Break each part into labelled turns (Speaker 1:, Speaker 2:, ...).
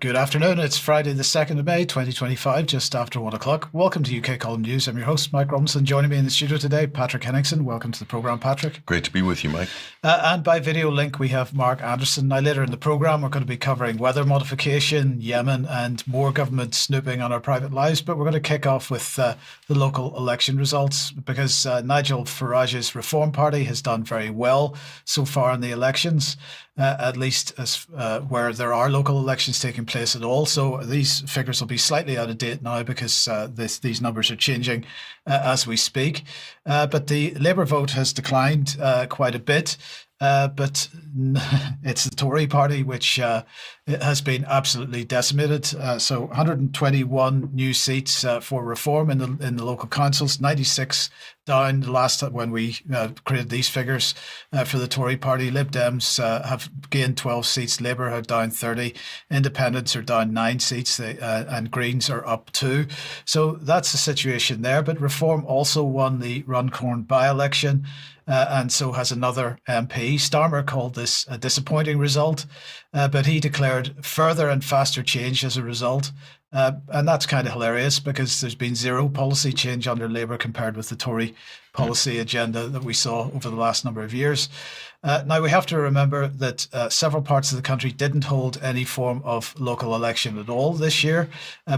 Speaker 1: Good afternoon. It's Friday, the 2nd of May, 2025, just after 1 o'clock. Welcome to UK Column News. I'm your host, Mike Robinson. Joining me in the studio today, Patrick Henningsen. Welcome to the programme, Patrick.
Speaker 2: Great to be with you, Mike.
Speaker 1: And by video link, we have Mark Anderson. Now, later in the programme, we're going to be covering weather modification, Yemen, and more government snooping on our private lives. But we're going to kick off with the local election results because Nigel Farage's Reform Party has done very well so far in the elections. At least as where there are local elections taking place at all. So these figures will be slightly out of date now because these numbers are changing as we speak. But the Labour vote has declined quite a bit. But it's the Tory party which has been absolutely decimated. So 121 new seats for Reform in the local councils, 96 down the last time when we created these figures for the Tory party. Lib Dems have gained 12 seats, Labour are down 30, Independents are down 9 seats, and Greens are up 2. So that's the situation there. But Reform also won the Runcorn by-election. And so has another MP. Starmer called this a disappointing result, but he declared further and faster change as a result. And that's kind of hilarious because there's been zero policy change under Labour compared with the Tory policy agenda that we saw over the last number of years. Now, we have to remember that several parts of the country didn't hold any form of local election at all this year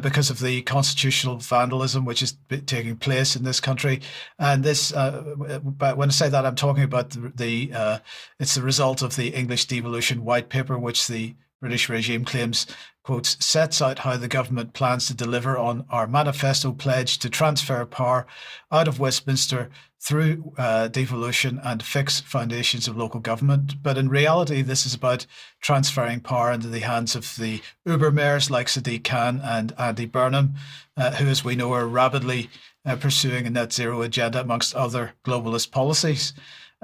Speaker 1: because of the constitutional vandalism which is taking place in this country. And this, but when I say that, I'm talking about it's the result of the English devolution white paper, which the British regime claims, quotes, sets out how the government plans to deliver on our manifesto pledge to transfer power out of Westminster through devolution and fix foundations of local government. But in reality, this is about transferring power into the hands of the Uber mayors like Sadiq Khan and Andy Burnham, who, as we know, are rapidly pursuing a net zero agenda amongst other globalist policies.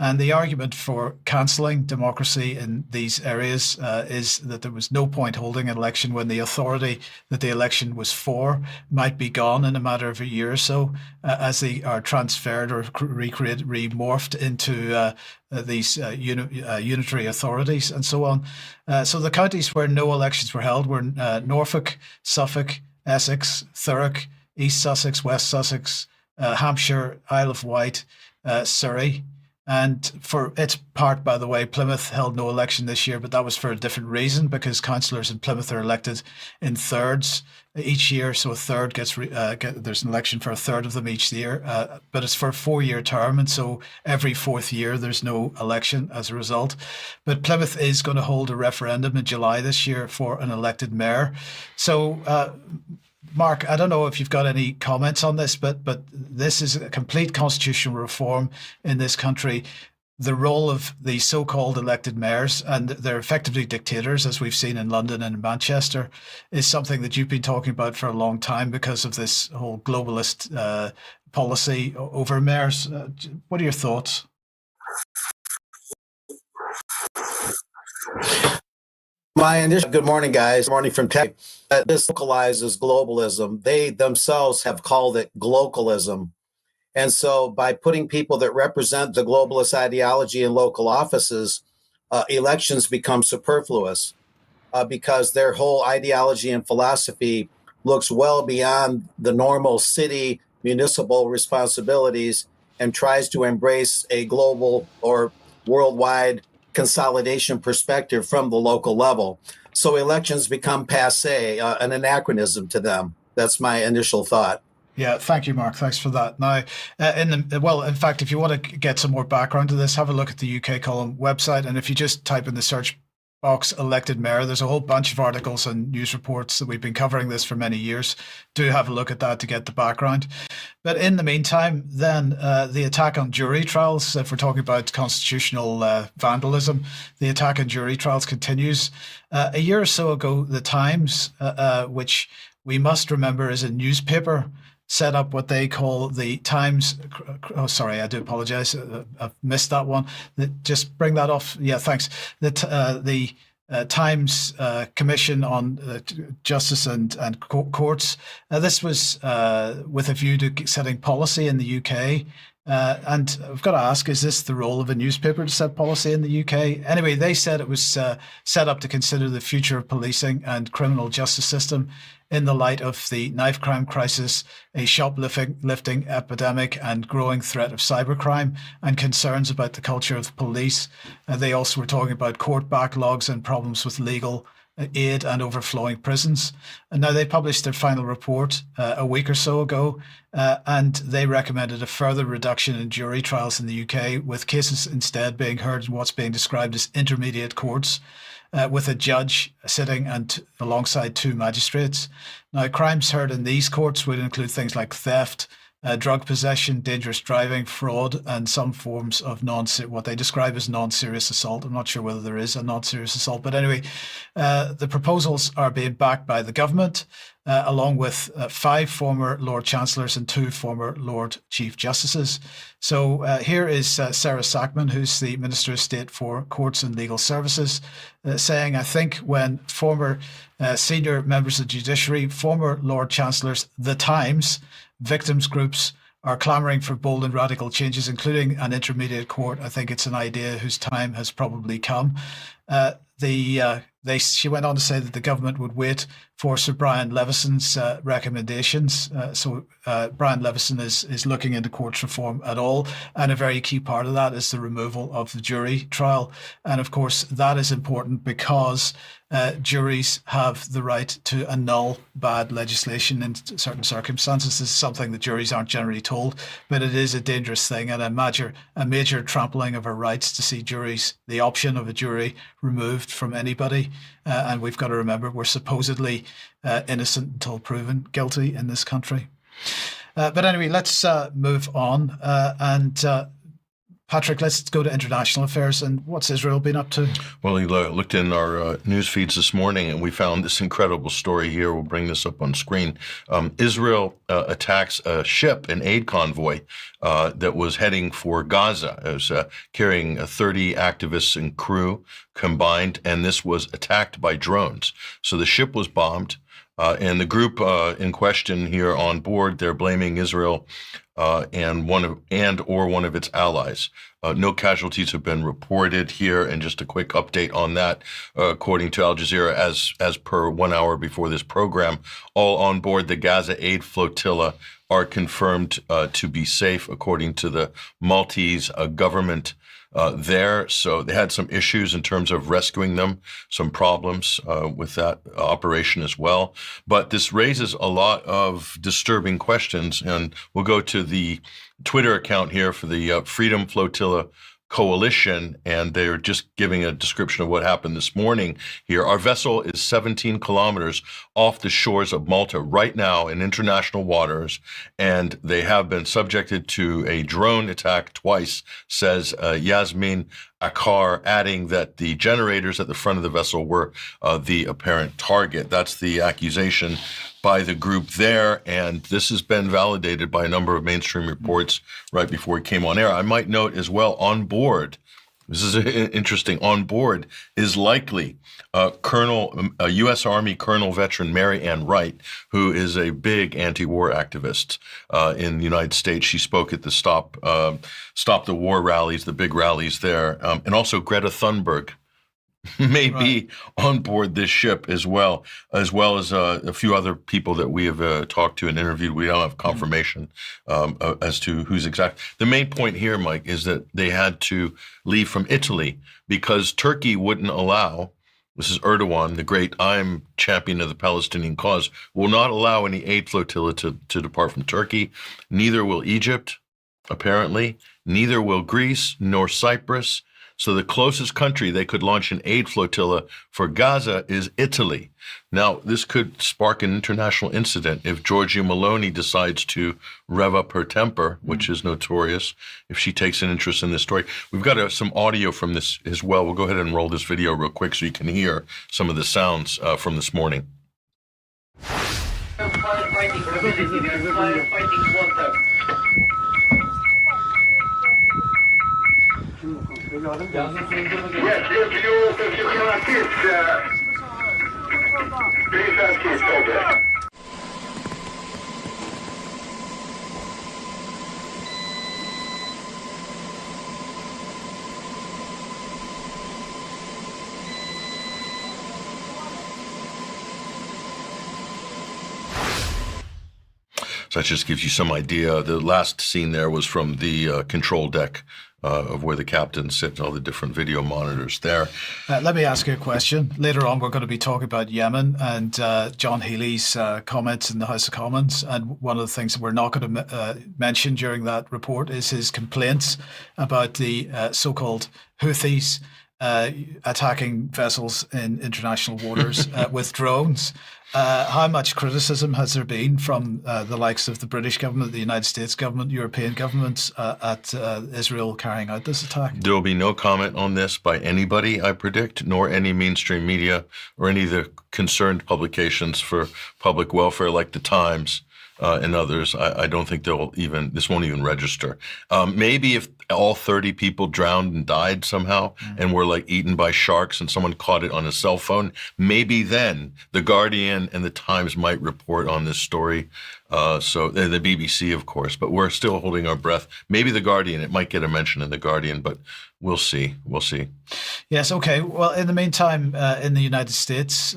Speaker 1: And the argument for cancelling democracy in these areas is that there was no point holding an election when the authority that the election was for might be gone in a matter of a year or so as they are transferred or recreated, remorphed into these unitary authorities and so on. So the counties where no elections were held were Norfolk, Suffolk, Essex, Thurrock, East Sussex, West Sussex, Hampshire, Isle of Wight, Surrey. And for its part, by the way, Plymouth held no election this year, but that was for a different reason because councillors in Plymouth are elected in thirds each year. So a third there's an election for a third of them each year, but it's for a 4-year term. And so every 4th year, there's no election as a result. But Plymouth is going to hold a referendum in July this year for an elected mayor. So, Mark, I don't know if you've got any comments on this, but this is a complete constitutional reform in this country. The role of the so-called elected mayors, and they're effectively dictators, as we've seen in London and Manchester, is something that you've been talking about for a long time because of this whole globalist policy over mayors. What are your thoughts?
Speaker 3: Good morning, guys. Good morning from Tech. This localizes globalism. They themselves have called it glocalism. And so by putting people that represent the globalist ideology in local offices, elections become superfluous because their whole ideology and philosophy looks well beyond the normal city municipal responsibilities and tries to embrace a global or worldwide consolidation perspective from the local level. So elections become passé, an anachronism to them. That's my initial thought.
Speaker 1: Yeah, thank you, Mark. Thanks for that. Now, in fact, if you want to get some more background to this, have a look at the UK Column website. And if you just type in the search box elected mayor, there's a whole bunch of articles and news reports that we've been covering this for many years. Do have a look at that to get the background. But in the meantime, then the attack on jury trials, if we're talking about constitutional vandalism, the attack on jury trials continues. A year or so ago, The Times, which we must remember is a newspaper, set up what they call the Times. Oh, sorry, I do apologize. I've missed that one. Just bring that off. Yeah, thanks. The Times Commission on Justice and Courts. This was with a view to setting policy in the UK And I've got to ask, is this the role of a newspaper to set policy in the UK? Anyway, they said it was set up to consider the future of policing and criminal justice system in the light of the knife crime crisis, a shoplifting epidemic, and growing threat of cybercrime, and concerns about the culture of the police. They also were talking about court backlogs and problems with legal aid and overflowing prisons. And now they published their final report a week or so ago, and they recommended a further reduction in jury trials in the UK, with cases instead being heard in what's being described as intermediate courts, with a judge sitting and alongside two magistrates. Now, crimes heard in these courts would include things like theft, drug possession, dangerous driving, fraud, and some forms of what they describe as non-serious assault. I'm not sure whether there is a non-serious assault, but anyway, the proposals are being backed by the government, along with 5 former Lord Chancellors and 2 former Lord Chief Justices. So here is Sarah Sackman, who's the Minister of State for Courts and Legal Services, saying, I think when former senior members of the judiciary, former Lord Chancellors, the Times, victims groups are clamouring for bold and radical changes, including an intermediate court, I think it's an idea whose time has probably come. She went on to say that the government would wait for Sir Brian Levison's recommendations. So Brian Levison is looking into courts reform at all, and a very key part of that is the removal of the jury trial. And of course, that is important because juries have the right to annul bad legislation in certain circumstances. This is something that juries aren't generally told, but it is a dangerous thing and a major trampling of our rights to see juries, the option of a jury, removed from anybody. And we've got to remember, we're supposedly innocent until proven guilty in this country. But anyway, let's move on. Patrick, let's go to international affairs. And what's Israel been up to?
Speaker 2: Well, we looked in our news feeds this morning, and we found this incredible story here. We'll bring this up on screen. Israel attacks a ship, an aid convoy, that was heading for Gaza. It was carrying 30 activists and crew combined, and this was attacked by drones. So the ship was bombed. And the group in question here on board, they're blaming Israel and one of its allies. No casualties have been reported here, and just a quick update on that. According to Al Jazeera, as per 1 hour before this program, all on board the Gaza aid flotilla are confirmed to be safe, according to the Maltese government there. So they had some issues in terms of rescuing them, some problems with that operation as well. But this raises a lot of disturbing questions, and we'll go to the Twitter account here for the Freedom Flotilla Coalition, and they're just giving a description of what happened this morning here. Our vessel is 17 kilometers off the shores of Malta right now in international waters, and they have been subjected to a drone attack twice, says Yasmin Akar, adding that the generators at the front of the vessel were the apparent target. That's the accusation by the group there, and this has been validated by a number of mainstream reports right before it came on air. I might note as well, on board, this is interesting, on board is likely U.S. Army Colonel veteran Mary Ann Wright, who is a big anti-war activist in the United States. She spoke at the Stop the War rallies, the big rallies there, and also Greta Thunberg may be on board this ship as well as a few other people that we have talked to and interviewed. We don't have confirmation as to who's exact. The main point here, Mike, is that they had to leave from Italy because Turkey wouldn't allow. This is Erdogan, the great I'm champion of the Palestinian cause, will not allow any aid flotilla to depart from Turkey. Neither will Egypt, apparently. Neither will Greece nor Cyprus. So the closest country they could launch an aid flotilla for Gaza is Italy. Now, this could spark an international incident if Giorgia Meloni decides to rev up her temper, which is notorious, if she takes an interest in this story. We've got some audio from this as well. We'll go ahead and roll this video real quick so you can hear some of the sounds from this morning.
Speaker 4: Firefighting water. Yes, if you can assist, please assist over.
Speaker 2: So that just gives you some idea. The last scene there was from the control deck of where the captain sits, all the different video monitors there.
Speaker 1: Let me ask you a question. Later on, we're going to be talking about Yemen and John Healy's comments in the House of Commons. And one of the things that we're not going to mention during that report is his complaints about the so-called Houthis attacking vessels in international waters with drones. How much criticism has there been from the likes of the British government, the United States government, European governments at Israel carrying out this attack?
Speaker 2: There will be no comment on this by anybody, I predict, nor any mainstream media or any of the concerned publications for public welfare like the Times and others. I don't think this won't even register. Maybe if all 30 people drowned and died somehow and were like eaten by sharks and someone caught it on a cell phone, maybe then the Guardian and the Times might report on this story. So the BBC, of course, but we're still holding our breath. Maybe the Guardian, it might get a mention in the Guardian, but we'll see. We'll see.
Speaker 1: Yes. Okay. Well, in the meantime, in the United States,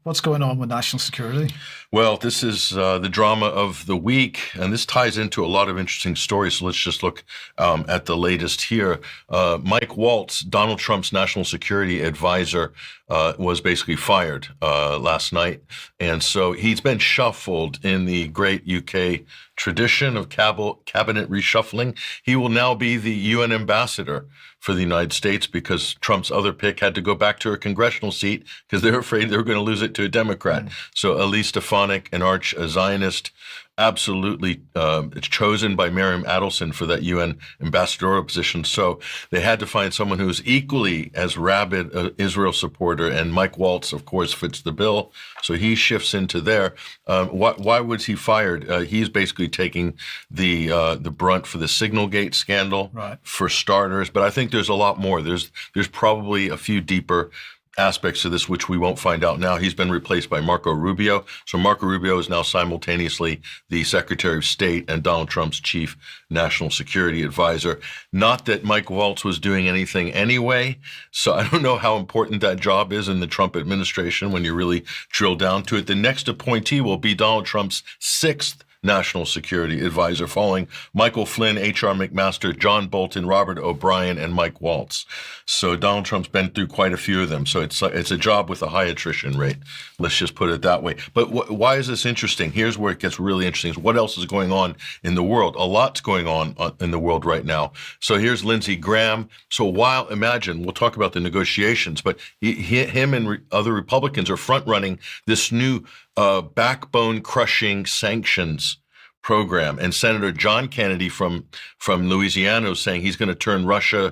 Speaker 1: what's going on with national security?
Speaker 2: Well, this is the drama of the week, and this ties into a lot of interesting stories. So let's just look at the latest here. Mike Waltz, Donald Trump's national security advisor, was basically fired last night. And so he's been shuffled in the great UK tradition of cabinet reshuffling. He will now be the UN ambassador for the United States because Trump's other pick had to go back to her congressional seat because they're afraid they were going to lose it to a Democrat. So Elise Stefanik, an arch Zionist, absolutely chosen by Miriam Adelson for that UN ambassadorial position. So they had to find someone who's equally as rabid Israel supporter, and Mike Waltz, of course, fits the bill. So he shifts into there. Why was he fired? He's basically taking the brunt for the Signalgate scandal,
Speaker 1: right,
Speaker 2: for starters. But I think there's a lot more. There's probably a few deeper aspects of this, which we won't find out now. He's been replaced by Marco Rubio. So Marco Rubio is now simultaneously the Secretary of State and Donald Trump's chief national security advisor. Not that Mike Waltz was doing anything anyway. So I don't know how important that job is in the Trump administration when you really drill down to it. The next appointee will be Donald Trump's sixth national security advisor, following Michael Flynn, H.R. McMaster, John Bolton, Robert O'Brien, and Mike Waltz. So Donald Trump's been through quite a few of them. So it's a job with a high attrition rate. Let's just put it that way. But why is this interesting? Here's where it gets really interesting. Is what else is going on in the world? A lot's going on in the world right now. So here's Lindsey Graham. So imagine, we'll talk about the negotiations, but him and other Republicans are front running this new backbone crushing sanctions program. And Senator John Kennedy from Louisiana is saying he's going to turn Russian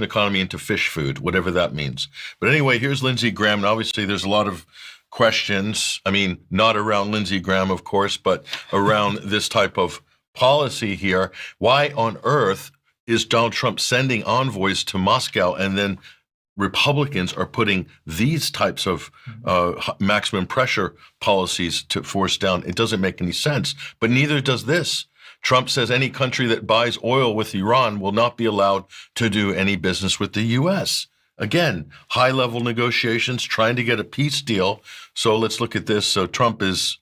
Speaker 2: economy into fish food, whatever that means. But anyway, here's Lindsey Graham. And obviously there's a lot of questions. I mean, not around Lindsey Graham, of course, but around this type of policy here. Why on earth is Donald Trump sending envoys to Moscow, and then Republicans are putting these types of maximum pressure policies to force down? It doesn't make any sense, but neither does this. Trump says any country that buys oil with Iran will not be allowed to do any business with the U.S. Again, high-level negotiations, trying to get a peace deal. So let's look at this. So Trump is,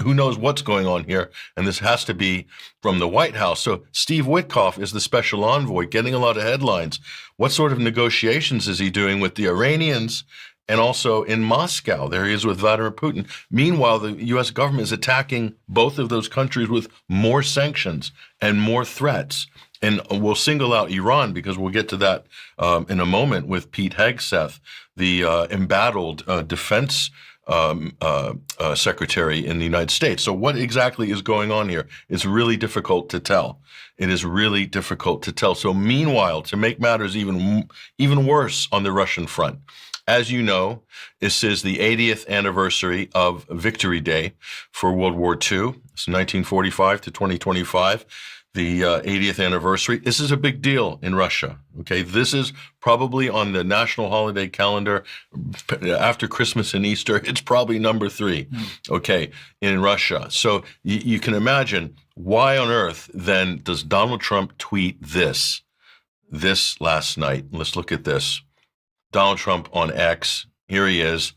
Speaker 2: who knows what's going on here, and this has to be from the White House. So Steve Witkoff is the special envoy, getting a lot of headlines. What sort of negotiations is he doing with the Iranians and also in Moscow? There he is with Vladimir Putin. Meanwhile, the U.S. government is attacking both of those countries with more sanctions and more threats. And we'll single out Iran because we'll get to that in a moment with Pete Hegseth, the embattled defense secretary in the United States. So what exactly is going on here? It's really difficult to tell. It is really difficult to tell. So meanwhile, to make matters even worse on the Russian front, as you know, this is the 80th anniversary of Victory Day for World War II. It's 1945 to 2025. The 80th anniversary. This is a big deal in Russia. Okay, this is probably on the national holiday calendar after Christmas and Easter. It's probably number 3. Okay, in Russia. So you can imagine, why on earth then does Donald Trump tweet this last night? Let's look at this. Donald Trump on X. Here he is.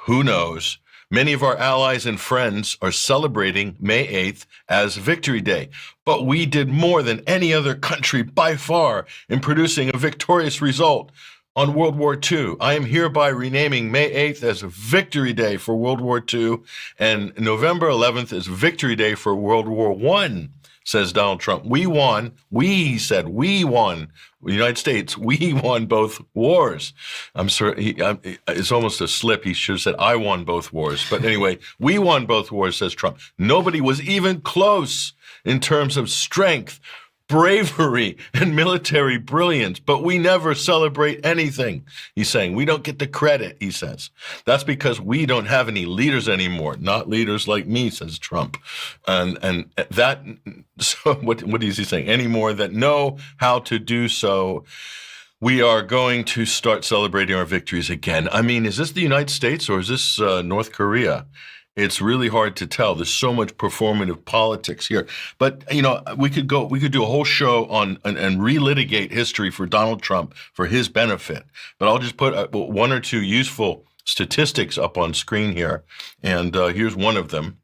Speaker 2: Who knows? Many of our allies and friends are celebrating May 8th as Victory Day, but we did more than any other country by far in producing a victorious result on World War II. I am hereby renaming May 8th as Victory Day for World War II and November 11th as Victory Day for World War I, says Donald Trump. We won. He said, we won. The United States, we won both wars. I'm sorry, it's almost a slip. He should have said, I won both wars. But anyway, we won both wars, says Trump. Nobody was even close in terms of strength, bravery, and military brilliance, but we never celebrate anything. He's saying we don't get the credit, he says. That's because we don't have any leaders anymore, not leaders like me, says Trump. And that, so what is he saying? Anymore that know how to do so. We are going to start celebrating our victories again. I mean, is this the United States or is this North Korea? It's really hard to tell. There's so much performative politics here. But, you know, we could do a whole show on and relitigate history for Donald Trump for his benefit. But I'll just put one or two useful statistics up on screen here. And here's one of them.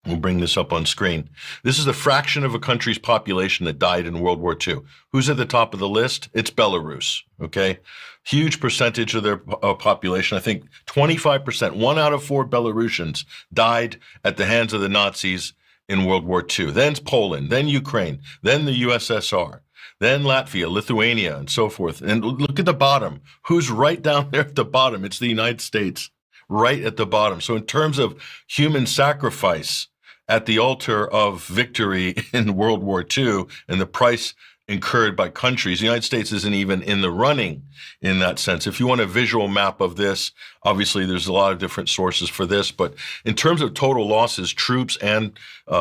Speaker 2: We'll bring this up on screen. This is the fraction of a country's population that died in World War II. Who's at the top of the list? It's Belarus, okay? Huge percentage of their population. I think 25%, 1 out of 4 Belarusians died at the hands of the Nazis in World War II. Then it's Poland, then Ukraine, then the USSR, then Latvia, Lithuania, and so forth. And look at the bottom. Who's right down there at the bottom? It's the United States, right at the bottom. So in terms of human sacrifice at the altar of victory in World War II and the price incurred by countries, the United States isn't even in the running in that sense. If you want a visual map of this, obviously there's a lot of different sources for this, but in terms of total losses, troops and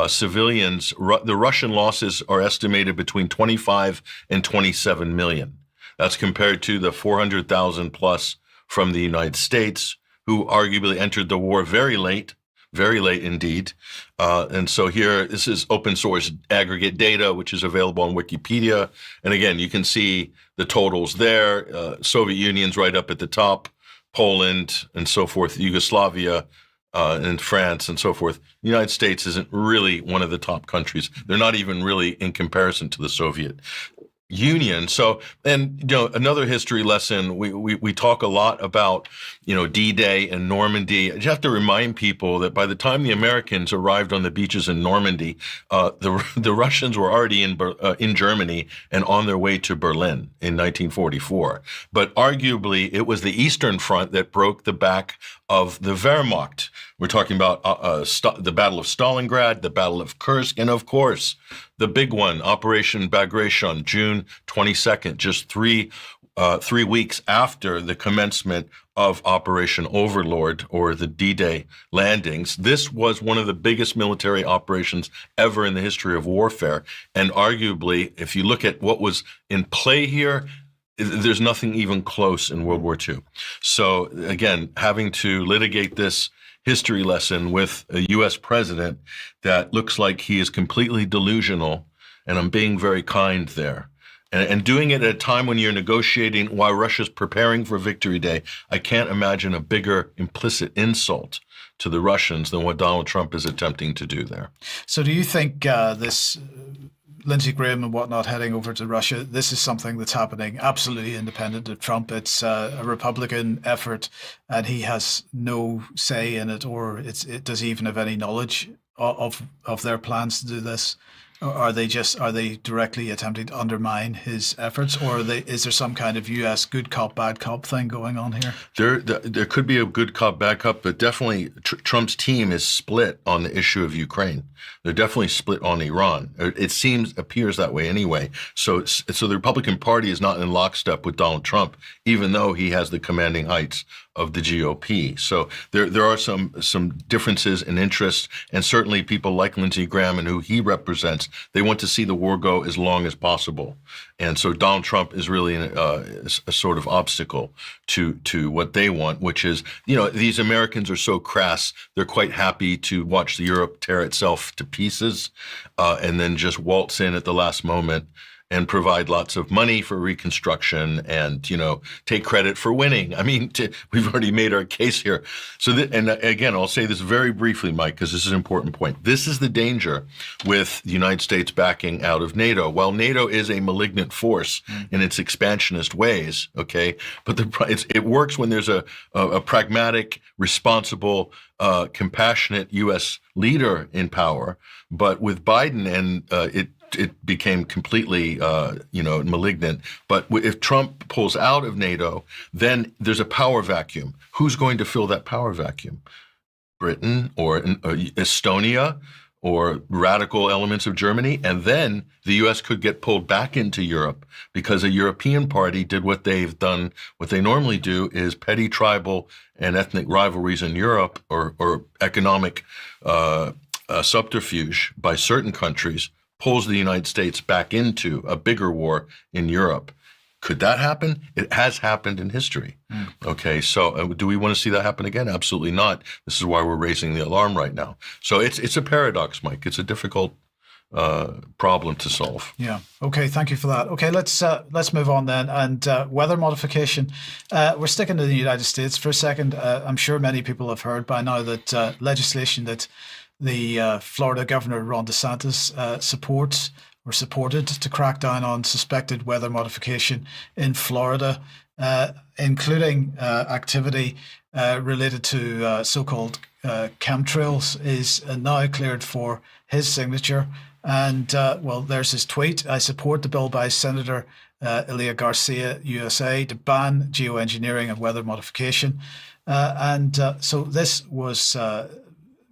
Speaker 2: civilians, the Russian losses are estimated between 25 and 27 million. That's compared to the 400,000 plus from the United States, who arguably entered the war very late indeed. And so here, this is open source aggregate data, which is available on Wikipedia. And again, you can see the totals there. Soviet Union's right up at the top, Poland and so forth, Yugoslavia and France and so forth. The United States isn't really one of the top countries. They're not even really in comparison to the Soviet Union. So, and, you know, another history lesson, we talk a lot about, you know, D-Day and Normandy. You have to remind people that by the time the Americans arrived on the beaches in Normandy, the Russians were already in Germany and on their way to Berlin in 1944. But arguably, it was the Eastern Front that broke the back of the Wehrmacht. We're talking about the Battle of Stalingrad, the Battle of Kursk, and of course, the big one, Operation Bagration, June 22nd, just three weeks after the commencement of Operation Overlord, or the D-Day landings. This was one of the biggest military operations ever in the history of warfare. And arguably, if you look at what was in play here, there's nothing even close in World War II. So again, having to litigate this history lesson with a U.S. president that looks like he is completely delusional, and I'm being very kind there, and doing it at a time when you're negotiating while Russia's preparing for Victory Day. I can't imagine a bigger implicit insult to the Russians than what Donald Trump is attempting to do there.
Speaker 1: So do you think this Lindsey Graham and whatnot heading over to Russia, this is something that's happening absolutely independent of Trump? It's a Republican effort and he has no say in it, or does he even have any knowledge of their plans to do this? Or are they directly attempting to undermine his efforts, or is there some kind of U.S. good cop, bad cop thing going on here?
Speaker 2: There could be a good cop, bad cop, but definitely Trump's team is split on the issue of Ukraine. They're definitely split on Iran. It appears that way anyway. So the Republican Party is not in lockstep with Donald Trump, even though he has the commanding heights of the GOP. So there are some differences in interest, and certainly people like Lindsey Graham and who he represents, they want to see the war go as long as possible. And so Donald Trump is really a sort of obstacle to what they want, which is, you know, these Americans are so crass, they're quite happy to watch Europe tear itself to pieces and then just waltz in at the last moment and provide lots of money for reconstruction and, take credit for winning. I mean, we've already made our case here. So, and again, I'll say this very briefly, Mike, because this is an important point. This is the danger with the United States backing out of NATO. While NATO is a malignant force in its expansionist ways, okay, but it works when there's a pragmatic, responsible, compassionate U.S. leader in power. But with Biden, and it became completely, malignant. But if Trump pulls out of NATO, then there's a power vacuum. Who's going to fill that power vacuum? Britain or Estonia or radical elements of Germany? And then the U.S. could get pulled back into Europe because a European party did what they've done. What they normally do is petty tribal and ethnic rivalries in Europe or economic subterfuge by certain countries pulls the United States back into a bigger war in Europe. Could that happen? It has happened in history. Okay, so do we want to see that happen again? Absolutely not. This is why we're raising the alarm right now. So it's a paradox, Mike. It's a difficult problem to solve.
Speaker 1: Yeah. Okay. Thank you for that. Okay. Let's move on then. And weather modification. We're sticking to the United States for a second. I'm sure many people have heard by now that legislation that the Florida Governor Ron DeSantis supported to crack down on suspected weather modification in Florida, including activity related to so-called chemtrails, is now cleared for his signature. And there's his tweet. I support the bill by Senator Ilya Garcia, USA, to ban geoengineering and weather modification. So this was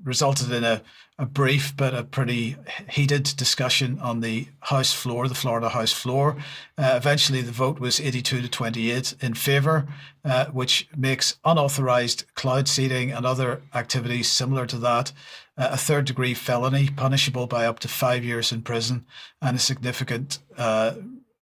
Speaker 1: resulted in a brief but a pretty heated discussion on the Florida House floor. Eventually, the vote was 82 to 28 in favor, which makes unauthorized cloud seeding and other activities similar to that a third-degree felony, punishable by up to 5 years in prison and a significant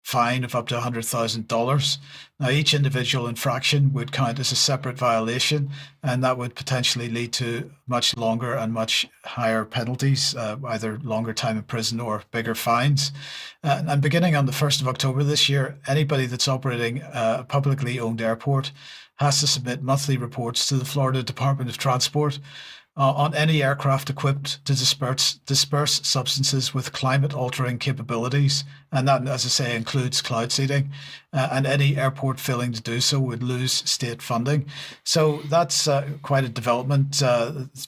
Speaker 1: fine of up to $100,000. Now, each individual infraction would count as a separate violation, and that would potentially lead to much longer and much higher penalties, either longer time in prison or bigger fines. And beginning on the 1st of October this year, anybody that's operating a publicly owned airport has to submit monthly reports to the Florida Department of Transport on any aircraft equipped to disperse substances with climate-altering capabilities. And that, as I say, includes cloud seeding. And any airport failing to do so would lose state funding. So that's quite a development.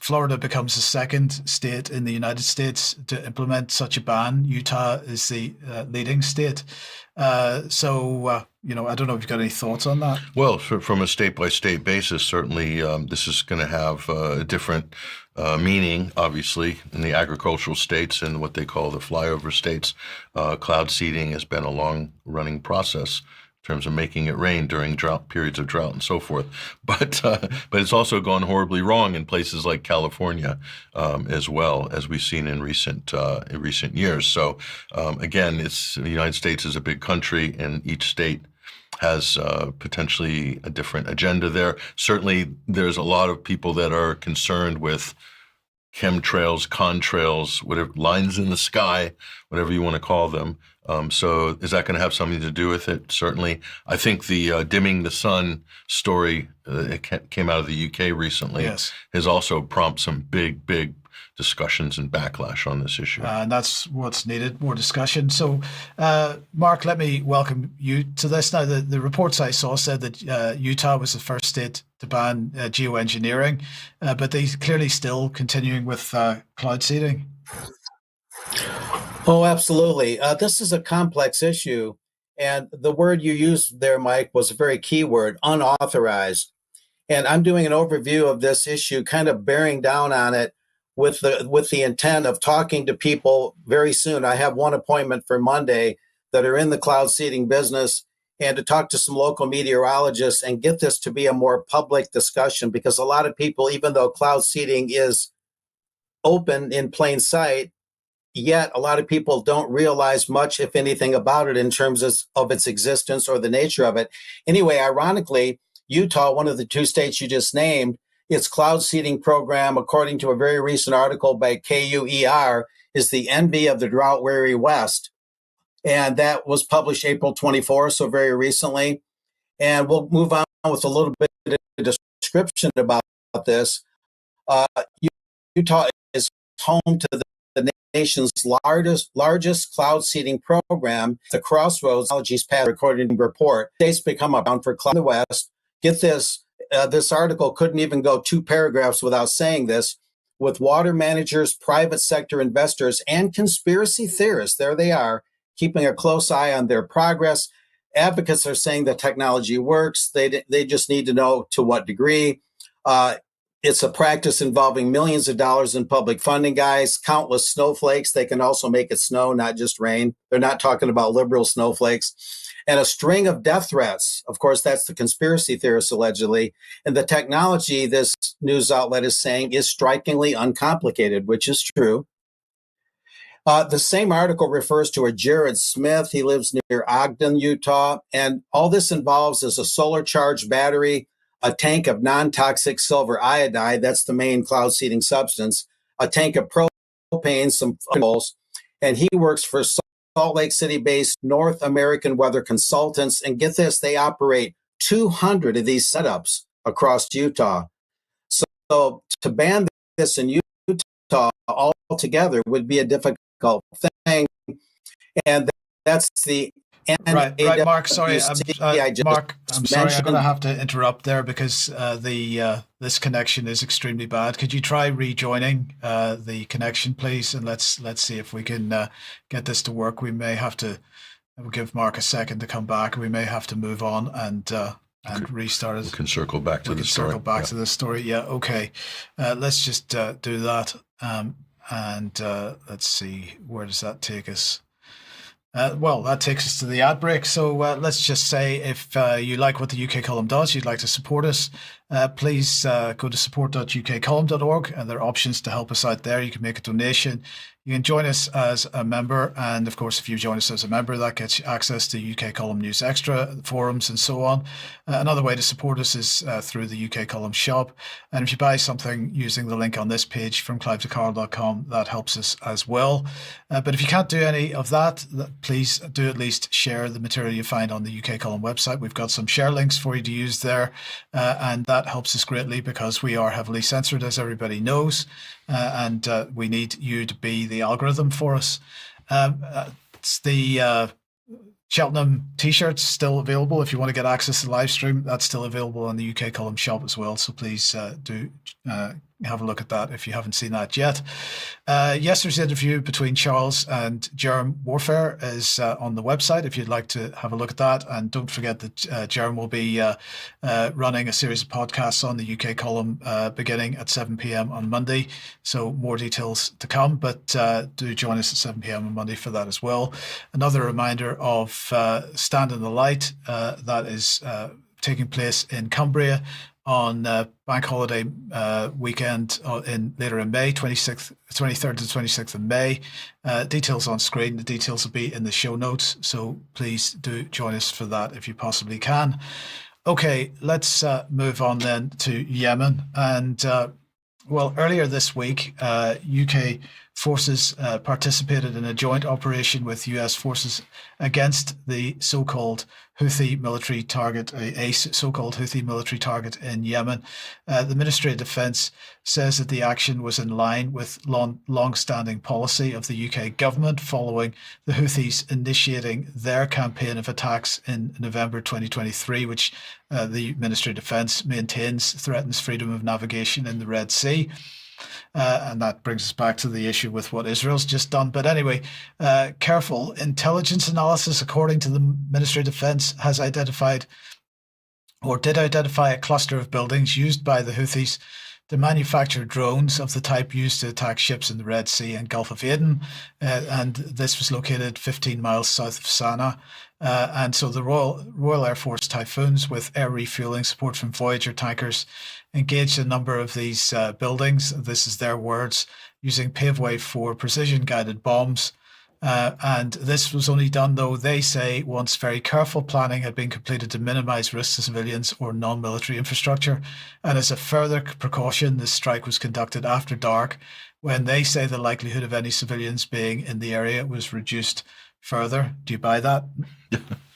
Speaker 1: Florida becomes the second state in the United States to implement such a ban. Utah is the leading state. I don't know if you've got any thoughts on that.
Speaker 2: Well, from a state-by-state basis, certainly this is going to have a different meaning, obviously, in the agricultural states and what they call the flyover states. Cloud seeding has been a long-running process in terms of making it rain during periods of drought and so forth. But it's also gone horribly wrong in places like California as well, as we've seen in recent years. So again, the United States is a big country, and each state has potentially a different agenda there. Certainly, there's a lot of people that are concerned with chemtrails, contrails, whatever, lines in the sky, whatever you want to call them. So is that going to have something to do with it? Certainly. I think the dimming the sun story that came out of the UK recently has also prompted some big discussions and backlash on this issue.
Speaker 1: And that's what's needed, more discussion. So, Mark, let me welcome you to this. Now, the reports I saw said that Utah was the first state to ban geoengineering, but they clearly still continuing with cloud seeding.
Speaker 3: Oh, absolutely. This is a complex issue. And the word you used there, Mike, was a very key word, unauthorized. And I'm doing an overview of this issue, kind of bearing down on it with the intent of talking to people very soon. I have one appointment for Monday that are in the cloud seeding business, and to talk to some local meteorologists and get this to be a more public discussion, because a lot of people, even though cloud seeding is open in plain sight, yet a lot of people don't realize much, if anything, about it in terms of its existence or the nature of it. Anyway, ironically, Utah, one of the two states you just named, its cloud seeding program, according to a very recent article by KUER, is the envy of the drought-weary West. And that was published April 24th, so very recently. And we'll move on with a little bit of description about this. Uh, Utah is home to the nation's largest cloud seeding program, the Crossroads Technologies Path Recording Report. States become a bound for cloud in the West. Get this, this article couldn't even go 2 paragraphs without saying this. With water managers, private sector investors, and conspiracy theorists, there they are, keeping a close eye on their progress. Advocates are saying the technology works. They just need to know to what degree. It's a practice involving millions of dollars in public funding, guys, countless snowflakes. They can also make it snow, not just rain. They're not talking about liberal snowflakes. And a string of death threats. Of course, that's the conspiracy theorists, allegedly. And the technology, this news outlet is saying, is strikingly uncomplicated, which is true. The same article refers to a Jared Smith. He lives near Ogden, Utah. And all this involves is a solar charged battery, a tank of non-toxic silver iodide, that's the main cloud seeding substance, a tank of propane, some fuels, and he works for Salt Lake City-based North American Weather Consultants. And get this, they operate 200 of these setups across Utah. So to ban this in Utah altogether would be a difficult thing. And that's the
Speaker 1: Right, Mark. Sorry, Mark. I'm sorry. I'm going to have to interrupt there because this connection is extremely bad. Could you try rejoining the connection, please? And let's see if we can get this to work. We may have to. We'll give Mark a second to come back. We may have to move on and restart it.
Speaker 2: We can circle back to the story.
Speaker 1: Circle back to the story. Yeah. Okay. Let's just do that. And let's see. Where does that take us? Well, that takes us to the ad break. So let's just say if you like what the UK Column does, you'd like to support us, please go to support.ukcolumn.org, and there are options to help us out there. You can make a donation. You can join us as a member. And of course, if you join us as a member, that gets you access to UK Column News Extra, forums, and so on. Another way to support us is through the UK Column shop. And if you buy something using the link on this page from clivetocarl.com, that helps us as well. But if you can't do any of that, please do at least share the material you find on the UK Column website. We've got some share links for you to use there. And that helps us greatly because we are heavily censored, as everybody knows. And we need you to be the algorithm for us. It's the Cheltenham t-shirts still available. If you want to get access to the live stream, that's still available on the UK Column shop as well. So please do have a look at that if you haven't seen that yet. Yesterday's interview between Charles and Jerem Warfare is on the website if you'd like to have a look at that. And don't forget that Jerem will be running a series of podcasts on the UK Column beginning at 7 p.m. on Monday. So more details to come, but do join us at 7 p.m. on Monday for that as well. Another reminder of Stand in the Light that is taking place in Cumbria on bank holiday weekend later in May, 23rd to 26th of May. Details on screen. The details will be in the show notes. So please do join us for that if you possibly can. Okay, let's move on then to Yemen. And well, earlier this week, UK forces participated in a joint operation with US forces against the so-called Houthi military target, a so-called Houthi military target in Yemen. The Ministry of Defence says that the action was in line with long-standing policy of the UK government following the Houthis initiating their campaign of attacks in November 2023, which the Ministry of Defence maintains threatens freedom of navigation in the Red Sea. And that brings us back to the issue with what Israel's just done. But anyway, careful intelligence analysis, according to the Ministry of Defence, has identified or did identify a cluster of buildings used by the Houthis to manufacture drones of the type used to attack ships in the Red Sea and Gulf of Aden. And this was located 15 miles south of Sana'a. And so the Royal Air Force Typhoons, with air refueling support from Voyager tankers, engaged a number of these buildings. This is their words, using Paveway 4 precision-guided bombs. And this was only done, though, they say, once very careful planning had been completed to minimize risks to civilians or non-military infrastructure. And as a further precaution, this strike was conducted after dark, when they say the likelihood of any civilians being in the area was reduced further. Do you buy that?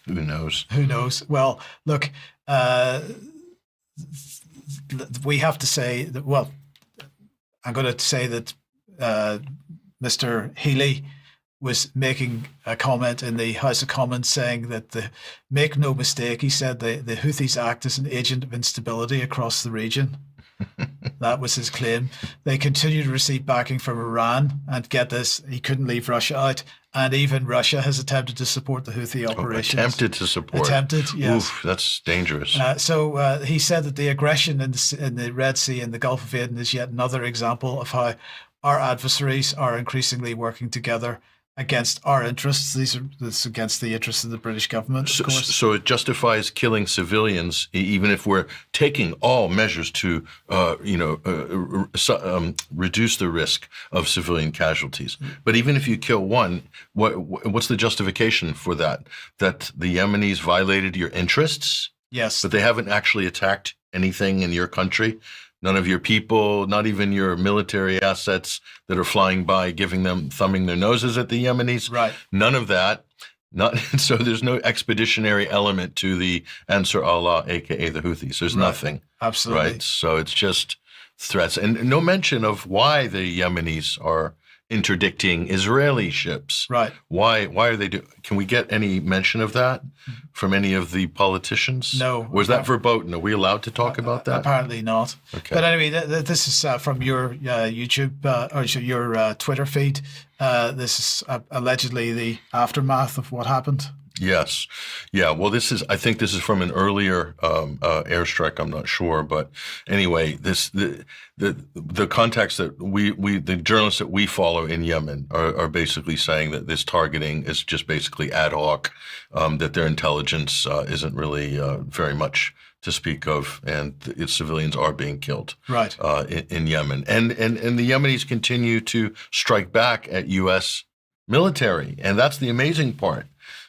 Speaker 2: Who knows?
Speaker 1: Who knows? Well, look, we have to say that, well, I'm going to say that Mr. Healy was making a comment in the House of Commons saying that make no mistake, he said the Houthis act as an agent of instability across the region. That was his claim. They continue to receive backing from Iran, and get this, he couldn't leave Russia out. And even Russia has attempted to support the Houthi operations.
Speaker 2: Attempted to support.
Speaker 1: Attempted, yes.
Speaker 2: Oof, that's dangerous.
Speaker 1: So he said that the aggression in the Red Sea and the Gulf of Aden is yet another example of how our adversaries are increasingly working together against our interests. This against the interests of the British government, of course.
Speaker 2: So it justifies killing civilians, even if we're taking all measures to, reduce the risk of civilian casualties. But even if you kill one, what's the justification for that? That the Yemenis violated your interests?
Speaker 1: Yes.
Speaker 2: But they haven't actually attacked anything in your country? None of your people, not even your military assets that are flying by, thumbing their noses at the Yemenis.
Speaker 1: Right.
Speaker 2: None of that. So there's no expeditionary element to the Ansar Allah, aka the Houthis. There's nothing.
Speaker 1: Absolutely.
Speaker 2: Right. So it's just threats, and no mention of why the Yemenis are interdicting Israeli ships.
Speaker 1: Right.
Speaker 2: Why are they can we get any mention of that from any of the politicians?
Speaker 1: No.
Speaker 2: Was that verboten? Are we allowed to talk about that?
Speaker 1: Apparently not.
Speaker 2: Okay.
Speaker 1: But anyway, this is from your YouTube or your Twitter feed. This is allegedly the aftermath of what happened.
Speaker 2: Yes. Yeah. Well, I think this is from an earlier airstrike. I'm not sure, but anyway, the context that the journalists that we follow in Yemen are basically saying that this targeting is just basically ad hoc, that their intelligence isn't really very much to speak of, and its civilians are being killed
Speaker 1: right
Speaker 2: in Yemen, and the Yemenis continue to strike back at U.S. military, and that's the amazing part.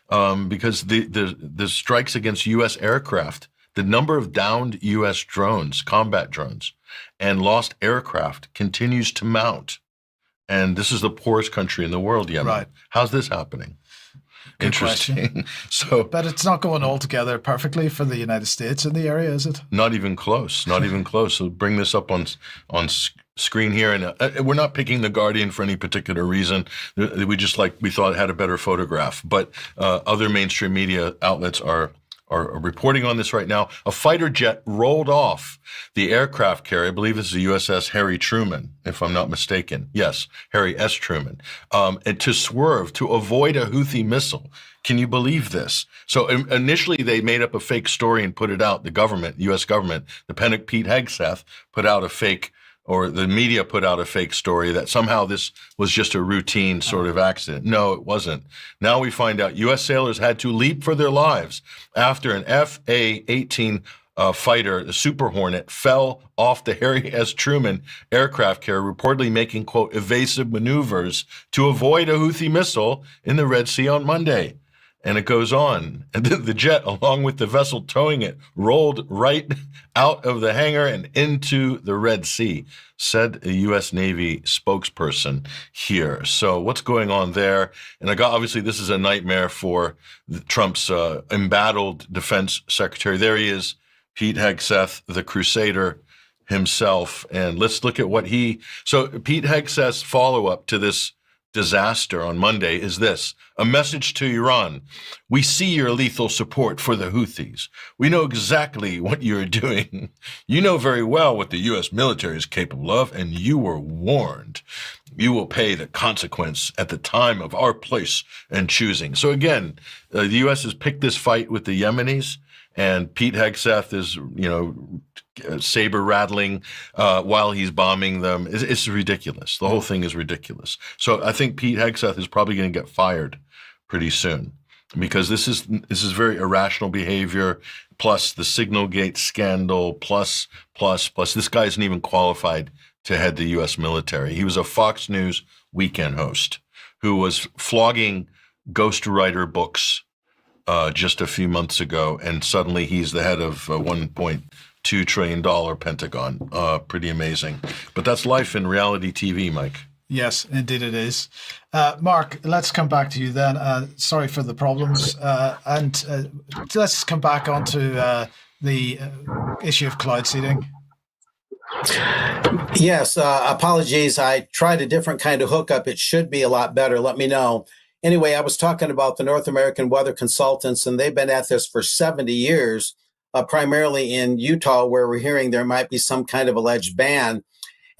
Speaker 2: Because the strikes against U.S. aircraft, the number of downed U.S. drones, combat drones, and lost aircraft continues to mount. And this is the poorest country in the world, Yemen.
Speaker 1: Right.
Speaker 2: How's this happening?
Speaker 1: Good
Speaker 2: Interesting.
Speaker 1: Question. But it's not going altogether perfectly for the United States in the area, is it?
Speaker 2: Not even close. Not even close. So bring this up on screen here, and we're not picking the Guardian for any particular reason. We thought it had a better photograph, but other mainstream media outlets are reporting on this right now. A fighter jet rolled off the aircraft carrier. I believe this is the USS Harry Truman, if I'm not mistaken. Yes, Harry S. Truman, and to swerve to avoid a Houthi missile. Can you believe this? So initially they made up a fake story and put it out. The government, U.S. government, the Pete Hegseth put out a fake, or the media put out a fake story that somehow this was just a routine sort of accident. No, it wasn't. Now we find out U.S. sailors had to leap for their lives after an F/A-18 fighter, the Super Hornet, fell off the Harry S. Truman aircraft carrier, reportedly making, quote, evasive maneuvers to avoid a Houthi missile in the Red Sea on Monday. And it goes on. And the jet, along with the vessel towing it, rolled right out of the hangar and into the Red Sea, said a U.S. Navy spokesperson here. So what's going on there? And obviously this is a nightmare for Trump's embattled defense secretary. There he is, Pete Hegseth, the crusader himself. And let's look at so Pete Hegseth's follow-up to this disaster on Monday is this: a message to Iran. We see your lethal support for the Houthis. We know exactly what you're doing. You know very well what the U.S. military is capable of, and you were warned. You will pay the consequence at the time of our place and choosing. So again, the U.S. has picked this fight with the Yemenis, and Pete Hegseth is, saber rattling while he's bombing them. It's ridiculous. The whole thing is ridiculous. So I think Pete Hegseth is probably going to get fired pretty soon, because this is very irrational behavior. Plus the Signalgate scandal. Plus this guy isn't even qualified to head the U.S. military. He was a Fox News weekend host who was flogging ghostwriter books just a few months ago, and suddenly he's the head of $1.2 trillion Pentagon. Pretty amazing. But that's life in reality TV, Mike.
Speaker 1: Yes, indeed it is. Mark, let's come back to you then. Sorry for the problems. And let's come back onto the issue of cloud seeding.
Speaker 3: Yes, apologies. I tried a different kind of hookup. It should be a lot better. Let me know. Anyway, I was talking about the North American Weather Consultants, and they've been at this for 70 years, primarily in Utah, where we're hearing there might be some kind of alleged ban.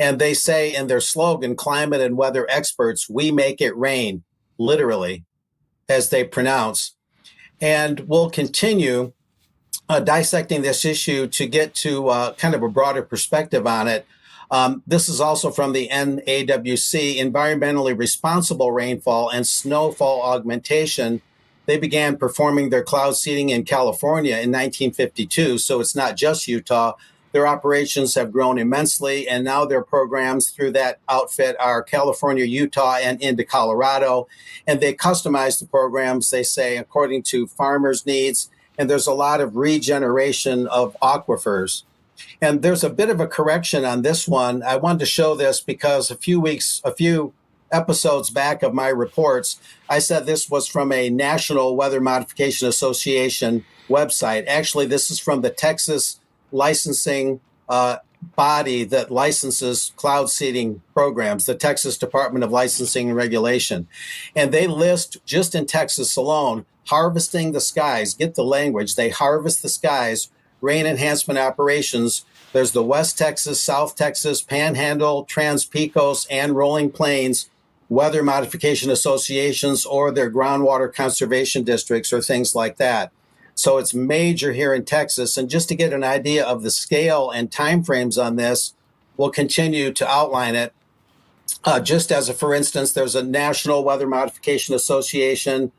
Speaker 3: And they say in their slogan, climate and weather experts, we make it rain, literally, as they pronounce. And we'll continue dissecting this issue to get to kind of a broader perspective on it. This is also from the NAWC, Environmentally Responsible Rainfall and Snowfall Augmentation. They began performing their cloud seeding in California in 1952, so it's not just Utah. Their operations have grown immensely, and now their programs through that outfit are California, Utah, and into Colorado. And they customize the programs, they say, according to farmers' needs. And there's a lot of regeneration of aquifers. And there's a bit of a correction on this one. I wanted to show this because a few episodes back of my reports, I said this was from a National Weather Modification Association website. Actually, this is from the Texas licensing body that licenses cloud seeding programs, the Texas Department of Licensing and Regulation. And they list, just in Texas alone, harvesting the skies. Get the language. They harvest the skies, rain enhancement operations. There's the West Texas, South Texas, Panhandle, Trans-Pecos, and Rolling Plains Weather Modification Associations, or their groundwater conservation districts, or things like that. So it's major here in Texas. And just to get an idea of the scale and timeframes on this, we'll continue to outline it. Just as a for instance, there's a National Weather Modification Association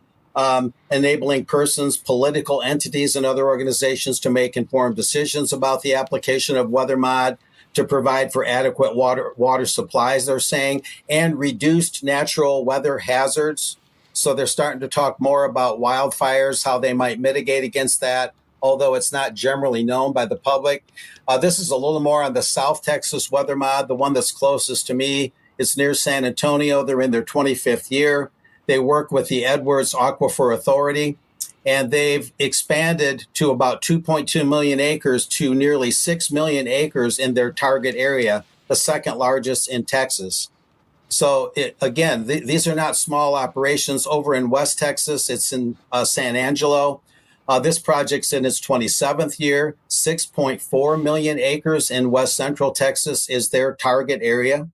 Speaker 3: enabling persons, political entities, and other organizations to make informed decisions about the application of weather mod to provide for adequate water supplies, they're saying, and reduced natural weather hazards. So they're starting to talk more about wildfires, how they might mitigate against that, although it's not generally known by the public. This is a little more on the South Texas weather mod, the one that's closest to me. It's near San Antonio. They're in their 25th year. They work with the Edwards Aquifer Authority, and they've expanded to about 2.2 million acres to nearly 6 million acres in their target area, the second largest in Texas. So again, these are not small operations. Over in West Texas, it's in San Angelo. This project's in its 27th year. 6.4 million acres in West Central Texas is their target area.